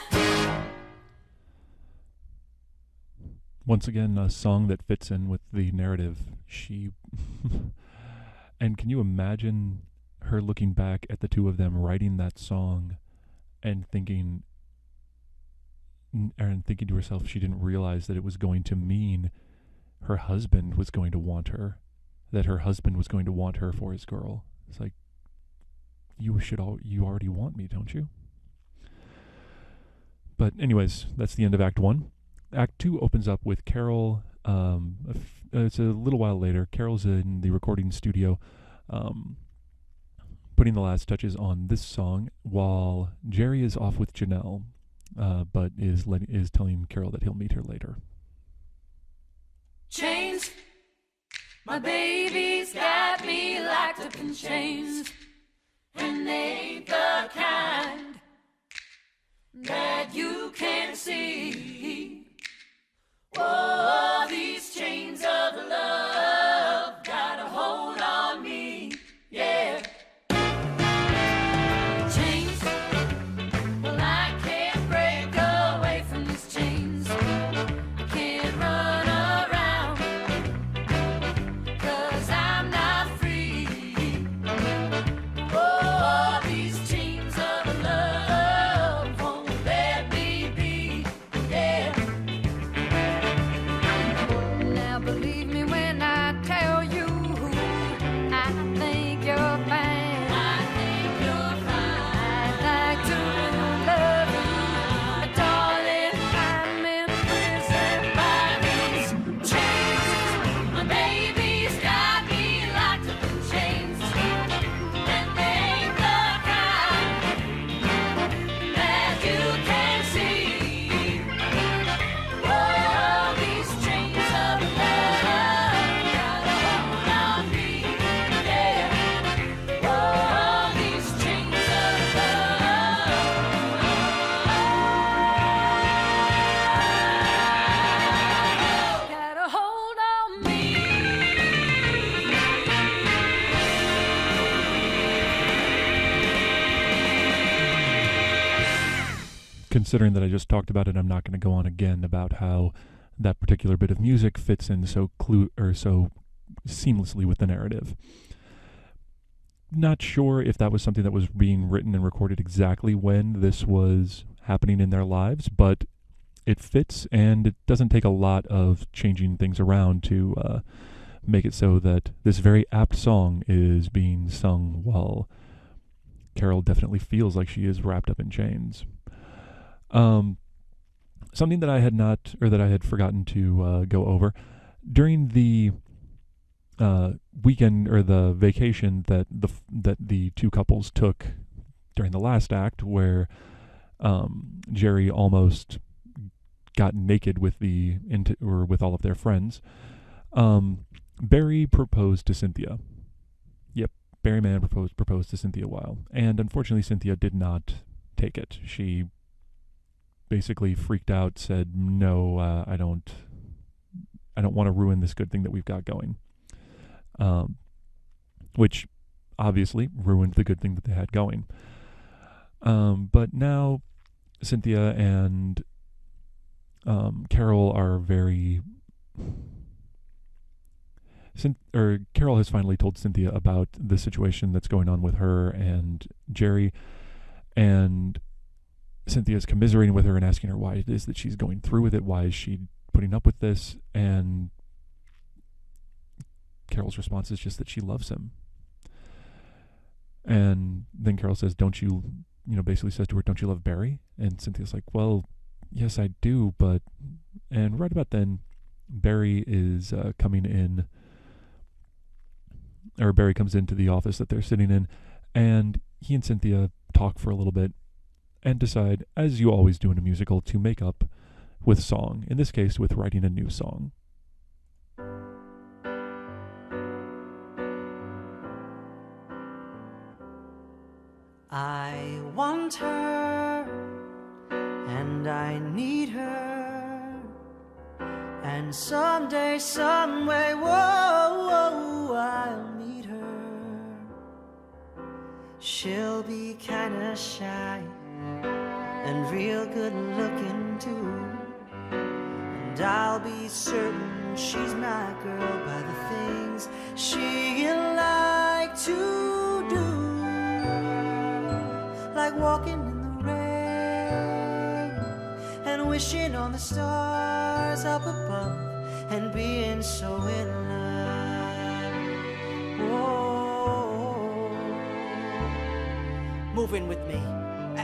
Once again, a song that fits in with the narrative. And can you imagine her looking back at the two of them writing that song and thinking to herself she didn't realize that it was going to mean her husband was going to want her, that her husband was going to want her for his girl. It's like, you already want me, don't you? But anyways, that's the end of Act 1. Act 2 opens up with Carol. It's a little while later. Carol's in the recording studio, putting the last touches on this song, while Jerry is off with Janelle, but is telling Carol that he'll meet her later. Chains, my baby's got me locked up in chains, and they ain't the kind that you can see. Whoa, these chains of love got a hold on me, yeah. Chains, well, I can't break away from these chains. I can't run around, 'cause I'm not free. Whoa, these chains of love won't let me be, yeah. Now believe me when I tell you, I think you're fine. I think you're fine. I'd like to love you, but darling, I'm in prison by these chains. My baby's got me locked up in chains, and they ain't the kind that you can see. Whoa, these chains of love got a hold on me, yeah. Whoa, these chains of love got a hold on me. Considering that I just talked about it, I'm not going to go on again about how that particular bit of music fits in so seamlessly with the narrative. Not sure if that was something that was being written and recorded exactly when this was happening in their lives, but it fits, and it doesn't take a lot of changing things around to make it so that this very apt song is being sung while Carol definitely feels like she is wrapped up in chains. Something that I had forgotten to go over during the weekend or the vacation that the two couples took during the last act, where Jerry almost got naked with with all of their friends. Barry proposed to Cynthia. Yep, Barry Mann proposed to Cynthia Weil, and unfortunately Cynthia did not take it. She basically freaked out, said, "No, I don't want to ruin this good thing that we've got going," which obviously ruined the good thing that they had going. But now Cynthia and Carol are very... Carol has finally told Cynthia about the situation that's going on with her and Jerry, and Cynthia's commiserating with her and asking her why it is that she's going through with it. Why is she putting up with this? And Carol's response is just that she loves him. And then Carol says, basically says to her, "Don't you love Barry?" And Cynthia's like, "Well, yes, I do, but..." And right about then, Barry is coming in, or Barry comes into the office that they're sitting in, and he and Cynthia talk for a little bit and decide, as you always do in a musical, to make up with song, in this case with writing a new song. I want her, and I need her, and someday, someway, whoa, I'll meet her. She'll be kinda shy and real good looking too, and I'll be certain she's my girl by the things she'll like to do. Like walking in the rain and wishing on the stars up above and being so in love. Whoa. Move in with me.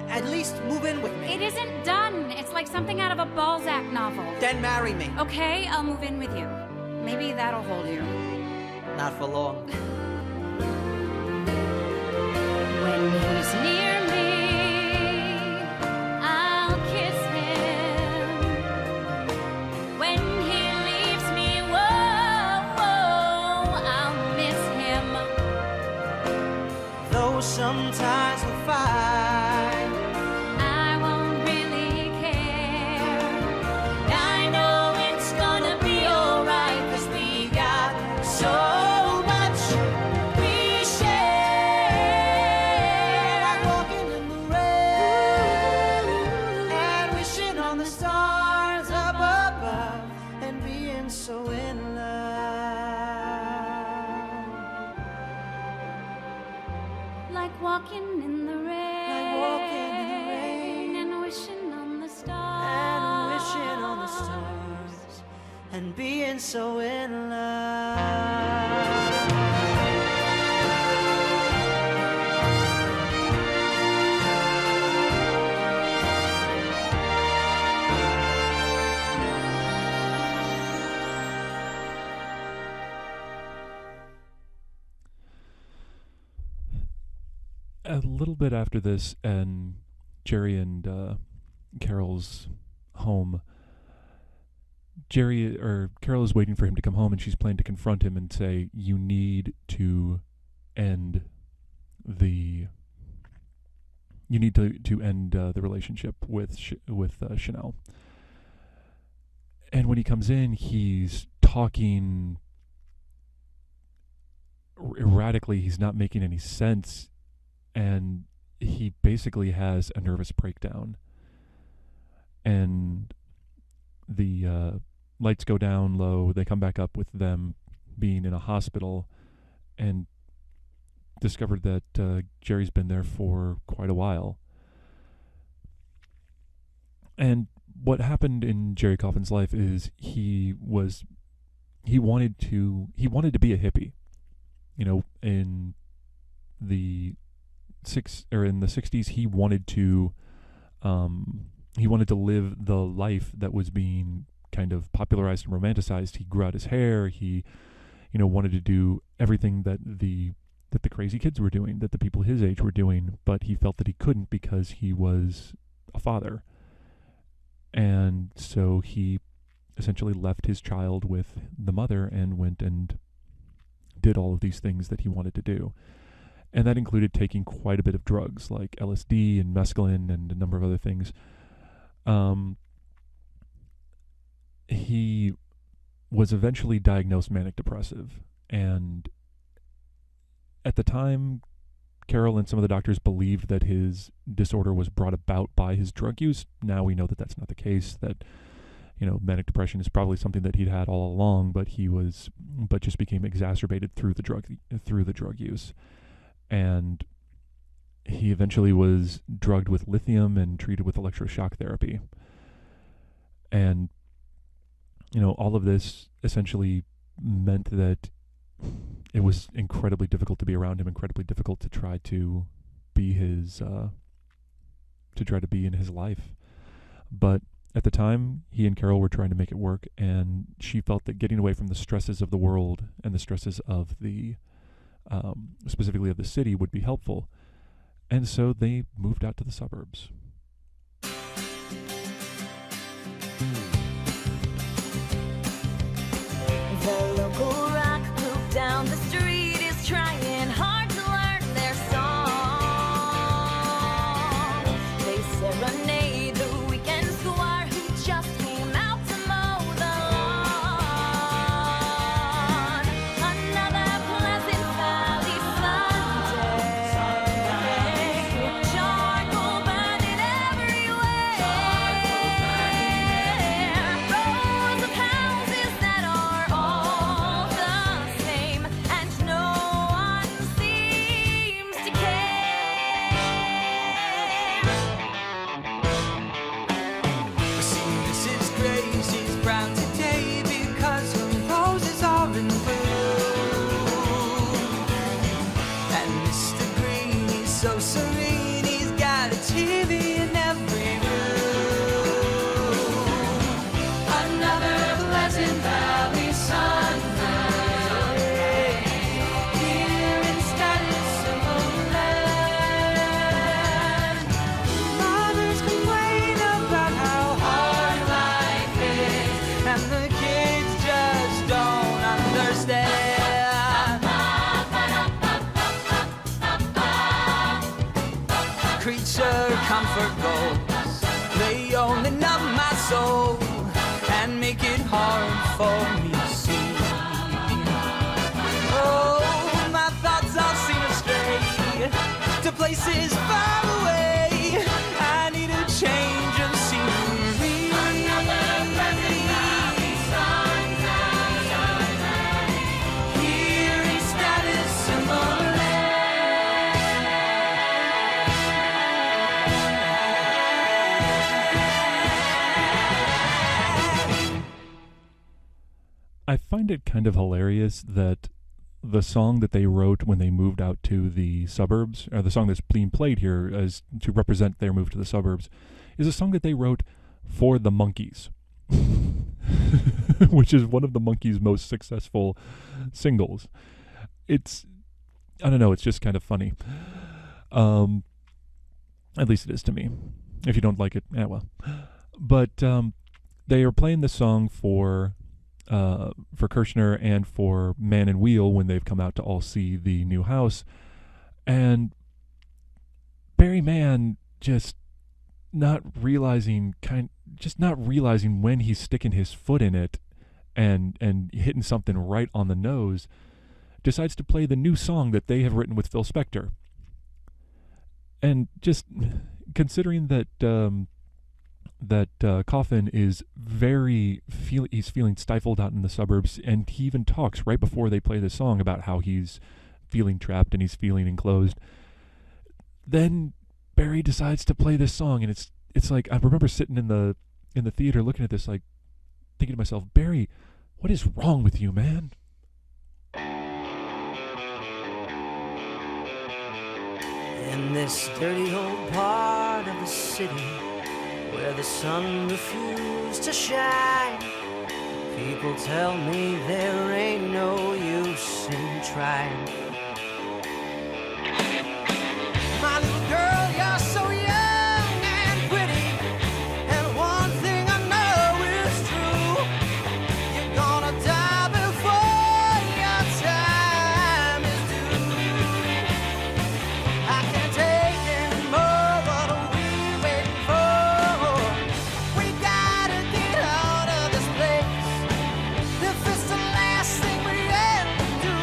At least move in with me. It isn't done. It's like something out of a Balzac novel. Then marry me. Okay, I'll move in with you. Maybe that'll hold you. Not for long. When he's near me, I'll kiss him. When he leaves me, whoa, I'll miss him. Though sometimes we'll fight, I won't really care. I know it's gonna be alright, 'cause we got so much we share. like walking in the rain and wishing on the stars up above and being so in love. Like walking in the rain, and wishing on the stars. And wishing on the stars and being so in love. A little bit after this, and Jerry and Carol's home, Carol is waiting for him to come home, and she's planning to confront him and say, "You need to end the relationship with Chanel." And when he comes in, he's talking erratically. He's not making any sense. And he basically has a nervous breakdown. And the lights go down low. They come back up with them being in a hospital and discovered that Jerry's been there for quite a while. And what happened in Jerry Coffin's life is he wanted to be a hippie. You know, in the 60s, he wanted to live the life that was being kind of popularized and romanticized. He grew out his hair. He, wanted to do everything that the crazy kids were doing, that the people his age were doing, but he felt that he couldn't because he was a father. And so he essentially left his child with the mother and went and did all of these things that he wanted to do. And that included taking quite a bit of drugs like LSD and mescaline and a number of other things. He was eventually diagnosed manic depressive. And at the time, Carol and some of the doctors believed that his disorder was brought about by his drug use. Now we know that that's not the case, that manic depression is probably something that he'd had all along, but just became exacerbated through the drug use. And he eventually was drugged with lithium and treated with electroshock therapy. And, all of this essentially meant that it was incredibly difficult to be around him, incredibly difficult to try to be in his life. But at the time, he and Carol were trying to make it work, and she felt that getting away from the stresses of the world and the stresses of the specifically of the city, would be helpful. And so they moved out to the suburbs. The local rock group down the street is trying hard to learn their song. They serenade the weekend squire who just came out to mow the lawn. Another Pleasant Valley Sunday. Charcoal burning everywhere. Rows of houses that are all the same, and no one seems to care. See, Mrs. Gray, she's brown today because her roses are in bloom. And Mr. Green, he's so serene, he's got a TV in every room. Another Pleasant Valley Sunday here in Scottish Timberland. Mothers complain about how hard life is, and the kids just don't understand. Creature comfort goals, they only numb my soul and make it hard for me to see. Oh, my thoughts all seem astray to places far away. I need a change of scenery. Here in Scottish Timberland. I find it kind of hilarious that the song that they wrote when they moved out to the suburbs, or the song that's being played here as to represent their move to the suburbs, is a song that they wrote for the Monkees, which is one of the Monkees' most successful singles. It's, I don't know, it's just kind of funny. At least it is to me. If you don't like it, well. But they are playing this song for Kirshner and for Man and Wheel when they've come out to all see the new house, and Barry Mann just not realizing when he's sticking his foot in it and hitting something right on the nose, decides to play the new song that they have written with Phil Spector. And just considering that Coffin is he's feeling stifled out in the suburbs, and he even talks right before they play the song about how he's feeling trapped and he's feeling enclosed. Then Barry decides to play this song, and it's like, I remember sitting in the theater looking at this, like thinking to myself, Barry, what is wrong with you, man? In this dirty old part of the city where the sun refused to shine, people tell me there ain't no use in trying. My little girl, you're so young and pretty, and one thing I know is true, you're gonna die before your time is due. I can't take any more, what are we waiting for? We gotta get out of this place, if it's the last thing we ever do.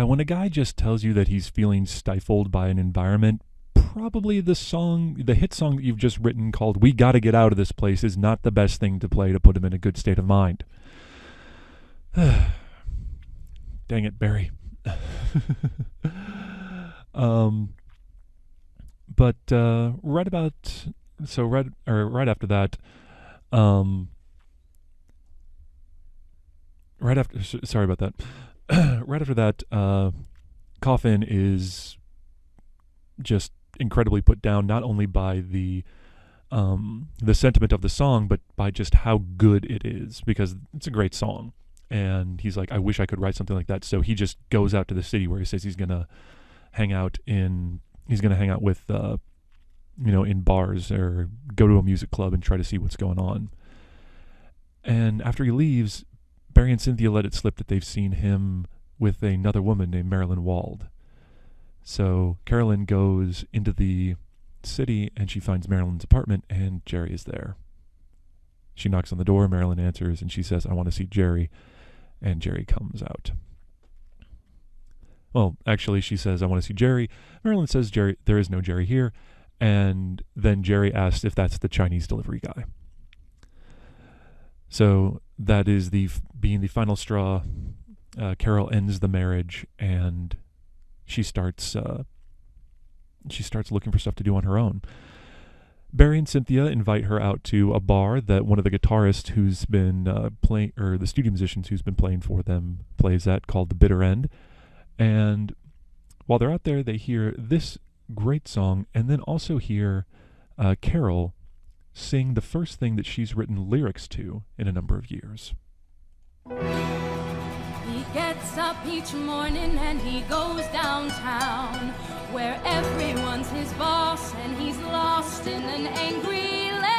Yeah, when a guy just tells you that he's feeling stifled by an environment, probably the hit song that you've just written called "We Gotta Get Out of This Place" is not the best thing to play to put him in a good state of mind. Dang it, Barry. But right after that, sorry about that. Right after that, Coffin is just incredibly put down, not only by the sentiment of the song, but by just how good it is, because it's a great song. And he's like, I wish I could write something like that. So he just goes out to the city where he says he's gonna hang out with in bars or go to a music club and try to see what's going on. And after he leaves, Barry and Cynthia let it slip that they've seen him with another woman named Marilyn Wald. So Carolyn goes into the city and she finds Marilyn's apartment, and Jerry is there. She knocks on the door, Marilyn answers, and she says, I want to see Jerry. And Jerry comes out. Well, actually, she says, I want to see Jerry. Marilyn says, Jerry, there is no Jerry here. And then Jerry asks if that's the Chinese delivery guy. So that is being the final straw. Carol ends the marriage, and she starts looking for stuff to do on her own. Barry and Cynthia invite her out to a bar that one of the guitarists who's been the studio musicians who's been playing for them plays at, called The Bitter End. And while they're out there, they hear this great song, and then also hear Carol sing the first thing that she's written lyrics to in a number of years. He gets up each morning and he goes downtown, where everyone's his boss and he's lost in an angry land.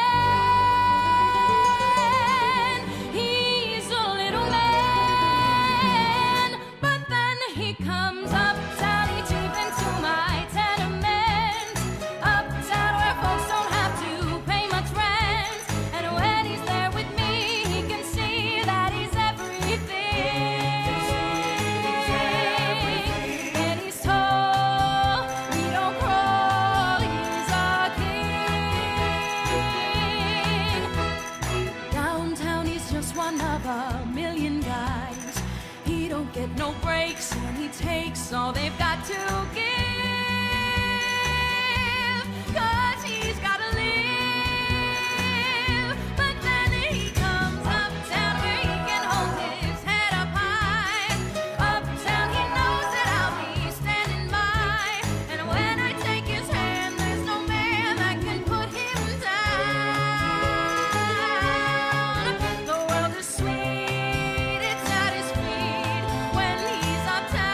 He's a little man, but then he comes uptown, he deep into my tenement, uptown where folks don't have to pay much rent. And when he's there with me, he can see that he's everything. And he's tall, he don't crawl, he's a king. Downtown he's just one of a million guys. He don't get no breaks and he takes all they've got to give. 'Cause he's gotta live. But then he comes uptown where he can hold his head up high. Uptown he knows that I'll be standing by. And when I take his hand, there's no man that can put him down. The world is sweet, it's at his feet when he's uptown.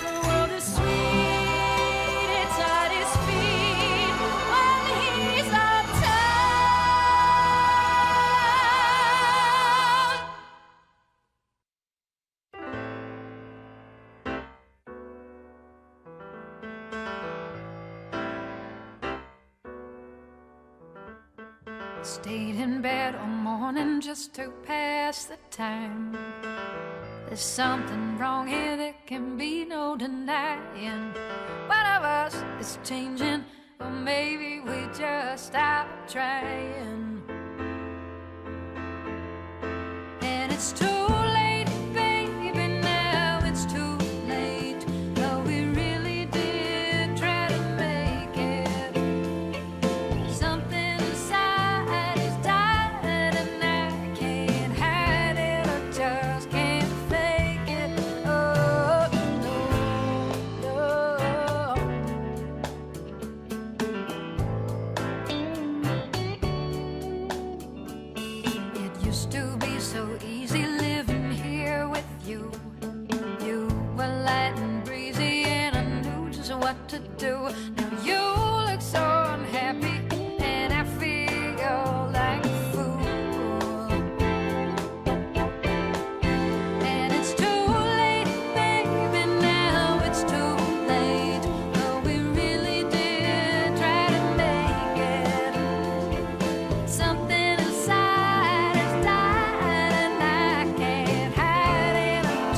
The world is sweet, it's at his feet when he's uptown. Stayed in bed all morning just to pass the time. There's something wrong here, there can be no denying. One of us is changing, or maybe we just stopped trying. And it's too late, baby, now it's too late. Though we really did try to make it. Something inside is died, and I can't hide it, I just can't fake it. Oh, no, It used to be so easy living here with you. You were light and breezy, and I knew just what to do. Now you look so unhappy, and I feel like a fool. And it's too late, baby, now it's too late. But we really did try to make it. Something inside has died, and I can't hide it, I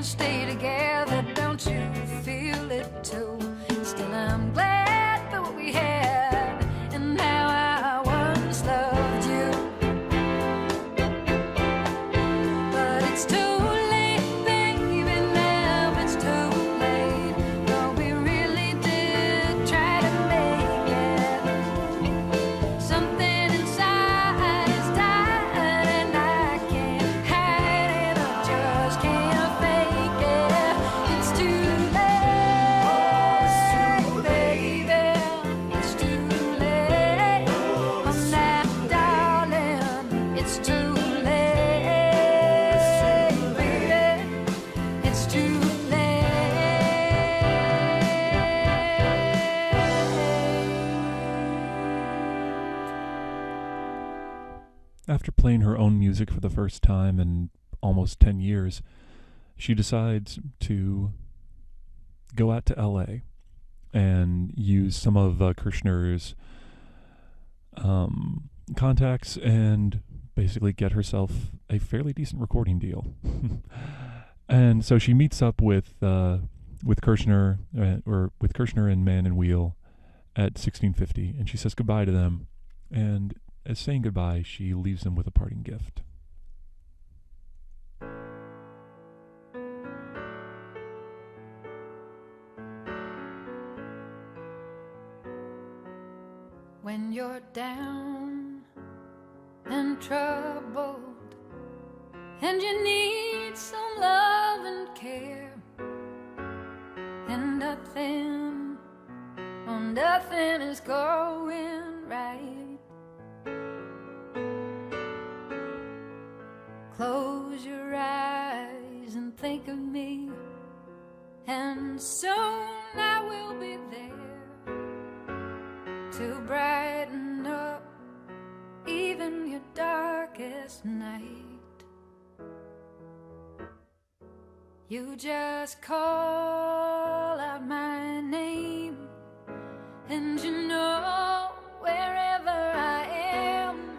can't stay together, don't you feel it too? Still I'm glad for what we had and how I once loved you. But it's too late, baby, now it's too late. Though we really did try to make it. Something inside has died and I can't hide it. I just can't fake it. It's too late, baby. It's too late. Oh, now, darling, it's too late, baby. It's too late. After playing her own music for the first time in almost 10 years, she decides to go out to LA and use some of Kirshner's contacts and basically get herself a fairly decent recording deal. And so she meets up with Kirshner, with Kirshner and Man and Wheel at 1650, and she says goodbye to them. And as saying goodbye, she leaves them with a parting gift. When you're down and troubled and you need some love and care, and nothing is going right, close your eyes and think of me, and soon I will be there to brighten up even your darkest night. You just call out my name, and you know wherever I am,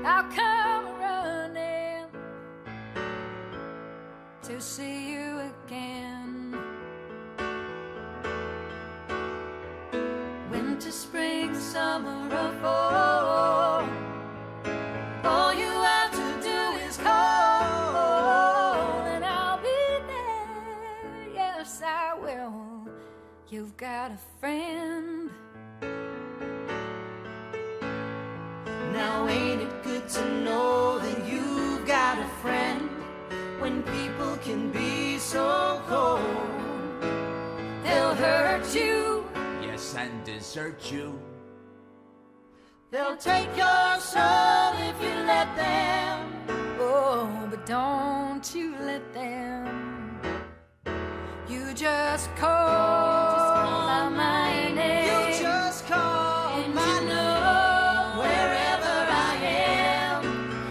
I'll come running to see you again. Winter, spring, summer, or fall, all you have to do is call, and I'll be there. Yes, I will. You've got a friend. Now ain't it good to know that you've got a friend when people can be so cold? They'll hurt you, Yes, and desert you. They'll take your soul if you let them. oh, but don't you let them. You just call out my name. You just call And my you name. know Wherever I am,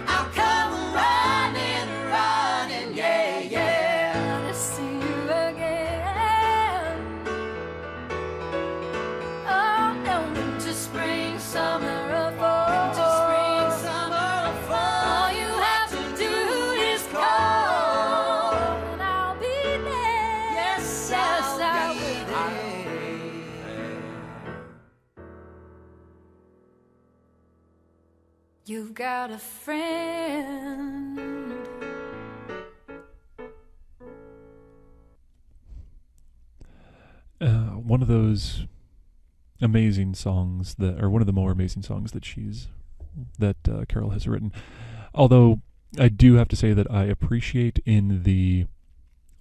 I'll come running, running, yeah, yeah. to see you again. Oh, no, winter, spring, summer, or fall. Winter, spring, summer, or fall. All you have to do is call, and I'll be there. Yes, I I'll will. be there. You've got a friend. One of those amazing songs one of the more amazing songs that Carol has written. Although I do have to say that I appreciate in the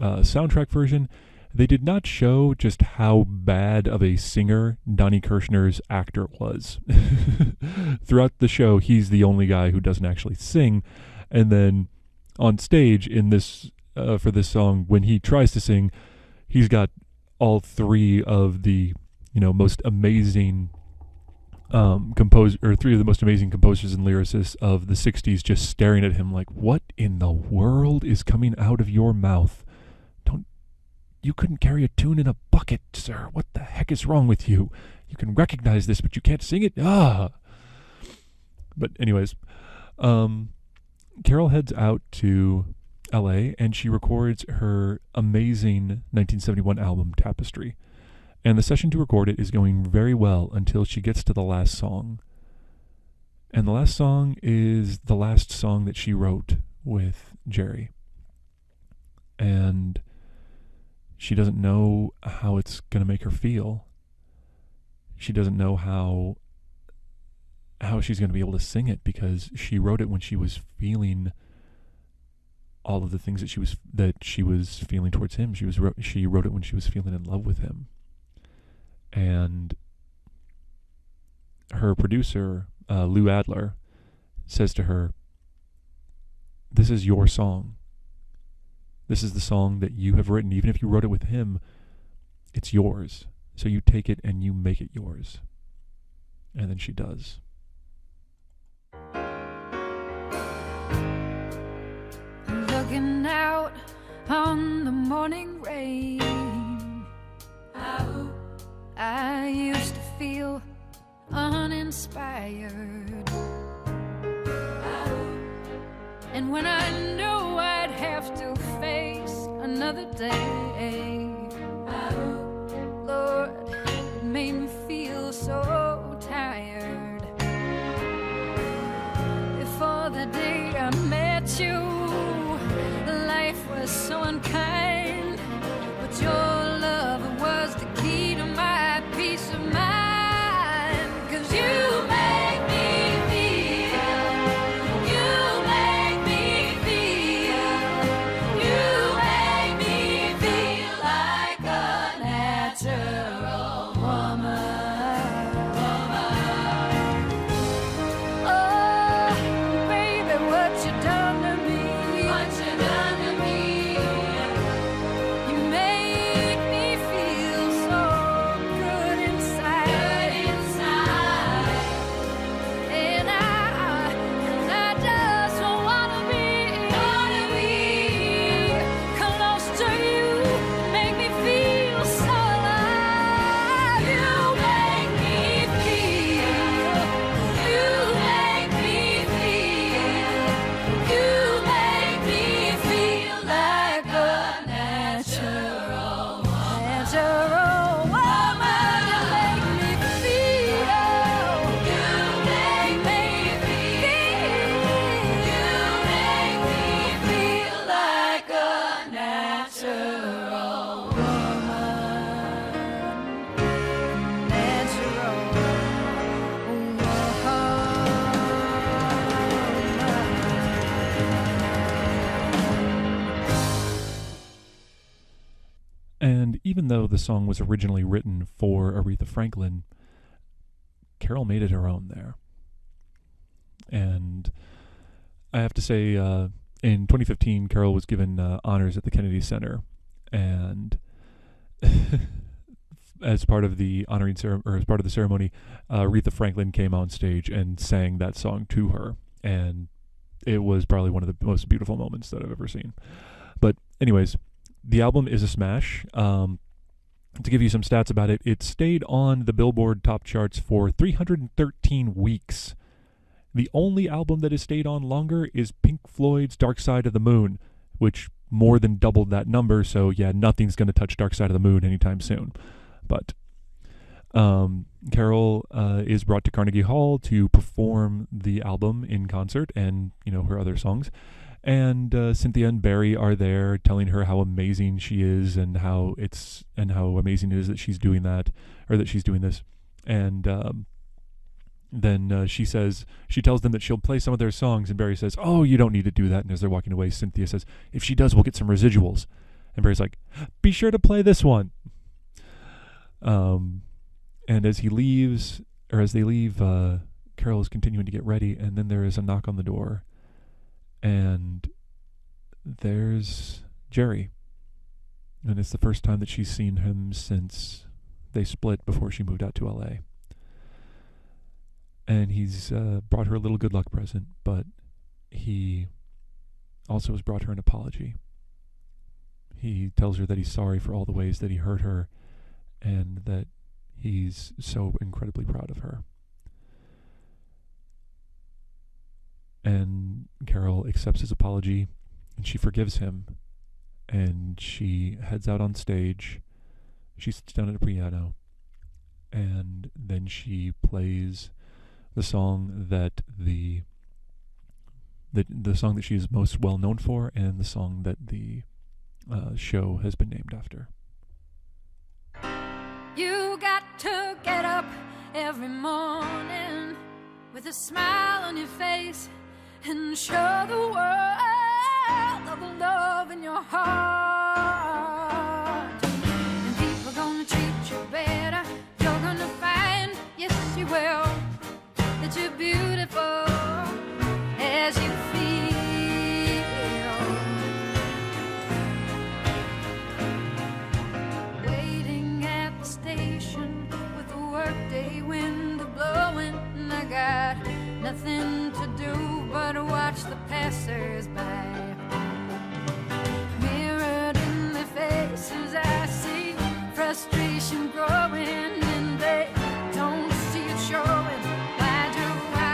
soundtrack version, they did not show just how bad of a singer Donnie Kirshner's actor was. Throughout the show, he's the only guy who doesn't actually sing, and then on stage in this for this song, when he tries to sing, he's got all three of the most amazing three of the most amazing composers and lyricists of the 60s just staring at him like, what in the world is coming out of your mouth? You couldn't carry a tune in a bucket, sir. What the heck is wrong with you? You can recognize this, but you can't sing it? But anyways, Carol heads out to LA, and she records her amazing 1971 album, Tapestry. And the session to record it is going very well until she gets to the last song. And the last song is the last song that she wrote with Jerry. And she doesn't know how it's going to make her feel. She doesn't know how she's going to be able to sing it, because she wrote it when she was feeling all of the things that she was feeling towards him. She wrote it when she was feeling in love with him. And her producer, Lou Adler, says to her, "This is your song. This is the song that you have written. Even if you wrote it with him, it's yours. So you take it and you make it yours." And then she does. Looking out on the morning rain, I used to feel uninspired. And when I knew I'd have to face another day, Lord, it made me feel so tired. Before the day I met you, life was so unkind, but your love was the key to my peace of mind. 'Cause you make me feel, you make me feel, you make me feel like a natural woman. Oh, baby, what you done to me, what you done to me. You make me feel so good inside, and I just wanna be close to you. Make me feel so alive. You make me feel, you make me feel, you make me feel like a natural woman. You make me feel, you make me feel like a natural woman. Natural And even though the song was originally written for Aretha Franklin, Carol made it her own there. And I have to say, in 2015, Carol was given honors at the Kennedy Center, and as part of the as part of the ceremony, Aretha Franklin came on stage and sang that song to her, and it was probably one of the most beautiful moments that I've ever seen. But anyways, the album is a smash. To give you some stats about it, it stayed on the Billboard top charts for 313 weeks. The only album that has stayed on longer is Pink Floyd's Dark Side of the Moon, which more than doubled that number, so yeah, nothing's going to touch Dark Side of the Moon anytime soon. But Carol is brought to Carnegie Hall to perform the album in concert and, her other songs. And Cynthia and Barry are there telling her how amazing she is and how amazing it is that she's doing that, or that she's doing this. And then she tells them that she'll play some of their songs, and Barry says, "Oh, you don't need to do that." And as they're walking away, Cynthia says, "If she does, we'll get some residuals." And Barry's like, "Be sure to play this one." And as they leave, Carol is continuing to get ready, and then there is a knock on the door. And there's Jerry. And it's the first time that she's seen him since they split before she moved out to LA. And he's brought her a little good luck present, but he also has brought her an apology. He tells her that he's sorry for all the ways that he hurt her, and that he's so incredibly proud of her. And Carol accepts his apology. and she forgives him, and she heads out on stage. She sits down at a piano, and then she plays the song that the song that she is most well known for, and the song that the show has been named after. You got to get up every morning with a smile on your face and show the world of the love in your heart. And people are gonna treat you better. You're gonna find, yes you will, that you're beautiful as you feel. Waiting at the station with the workday wind blowing, and I got nothing to do but watch the passers-by. Mirrored in their faces I see frustration growing, and they don't see it showing. Why do I?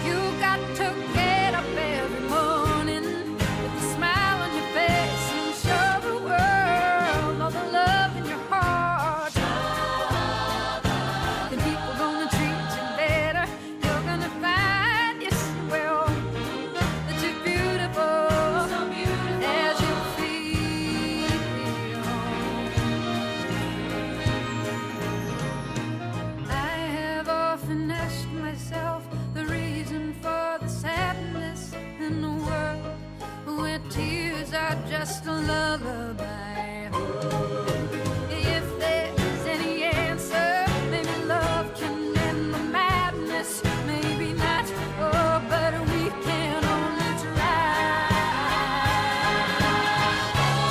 You got to get up every morning with a smile on your face and show the world all the love in your heart. And people gonna treat you better. You're gonna find, yes you will, that you're beautiful, so beautiful as you feel. I have often asked myself the reason for the sadness in the world, where tears are just a lullaby. If there's any answer, maybe love can end the madness, maybe not, oh, but we can only try.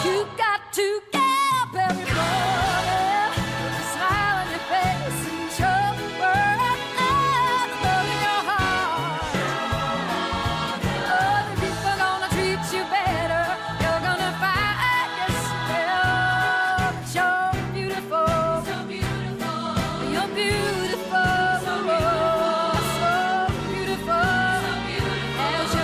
You got to get up every morning with a smile on your face and show the world all the love in your heart. Oh, the people gonna treat you better. You're gonna find, yes you will, that you're beautiful, so beautiful. You're beautiful, so beautiful, so beautiful, so beautiful as you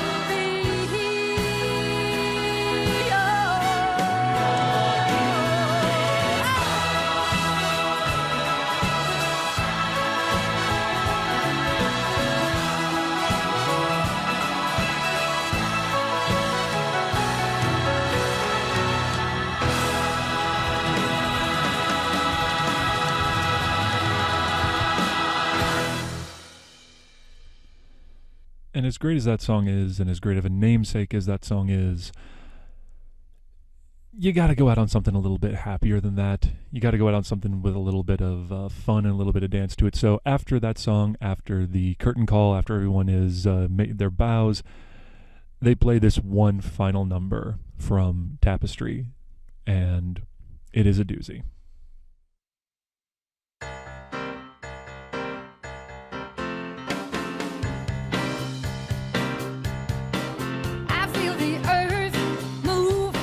And as great as that song is, and as great of a namesake as that song is, you got to go out on something a little bit happier than that. You got to go out on something with a little bit of fun and a little bit of dance to it. So after that song, after the curtain call, after everyone is made their bows, they play this one final number from Tapestry, and it is a doozy. I feel the earth move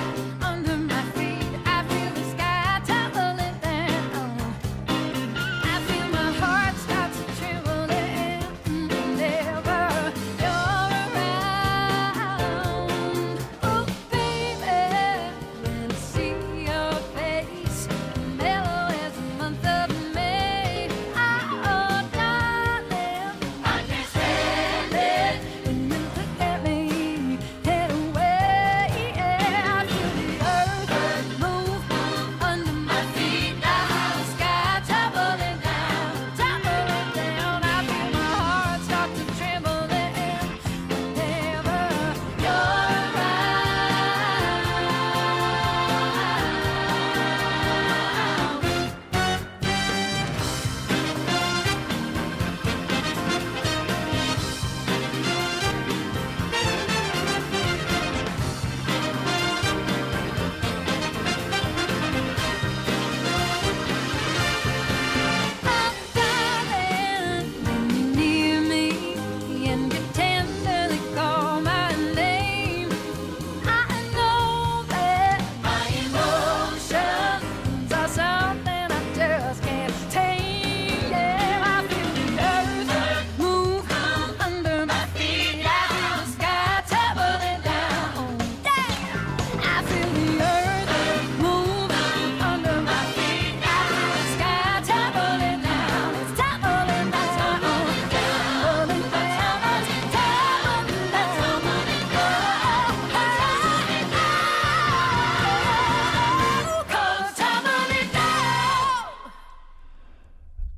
under my feet. I feel the sky tumbling down. I feel my heart start to tremble whenever you're around. Oh, baby, when I see your face,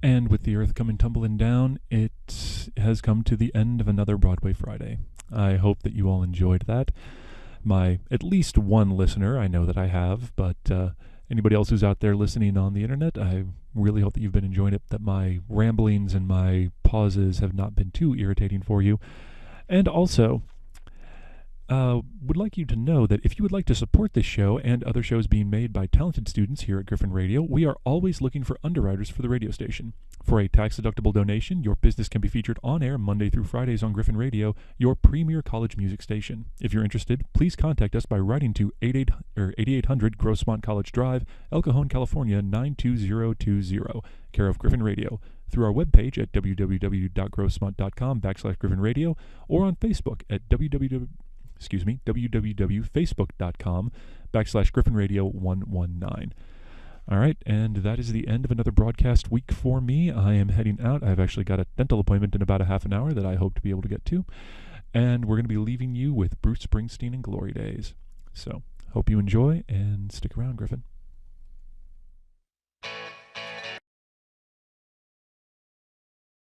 And with the earth coming tumbling down, it has come to the end of another Broadway Friday. I hope that you all enjoyed that. My at least one listener, I know that I have, but anybody else who's out there listening on the internet, I really hope that you've been enjoying it, that my ramblings and my pauses have not been too irritating for you. And also, would like you to know that if you would like to support this show and other shows being made by talented students here at Griffin Radio, we are always looking for underwriters for the radio station. For a tax-deductible donation, your business can be featured on air Monday through Fridays on Griffin Radio, your premier college music station. If you're interested, please contact us by writing to 8800 Grossmont College Drive, El Cajon, California 92020, care of Griffin Radio, through our webpage at www.grossmont.com/Griffin Radio, or on Facebook at www.facebook.com/Griffin Radio 119. All right, and that is the end of another broadcast week for me. I am heading out. I've actually got a dental appointment in about a half an hour that I hope to be able to get to. And we're going to be leaving you with Bruce Springsteen and Glory Days. So, hope you enjoy, and stick around, Griffin.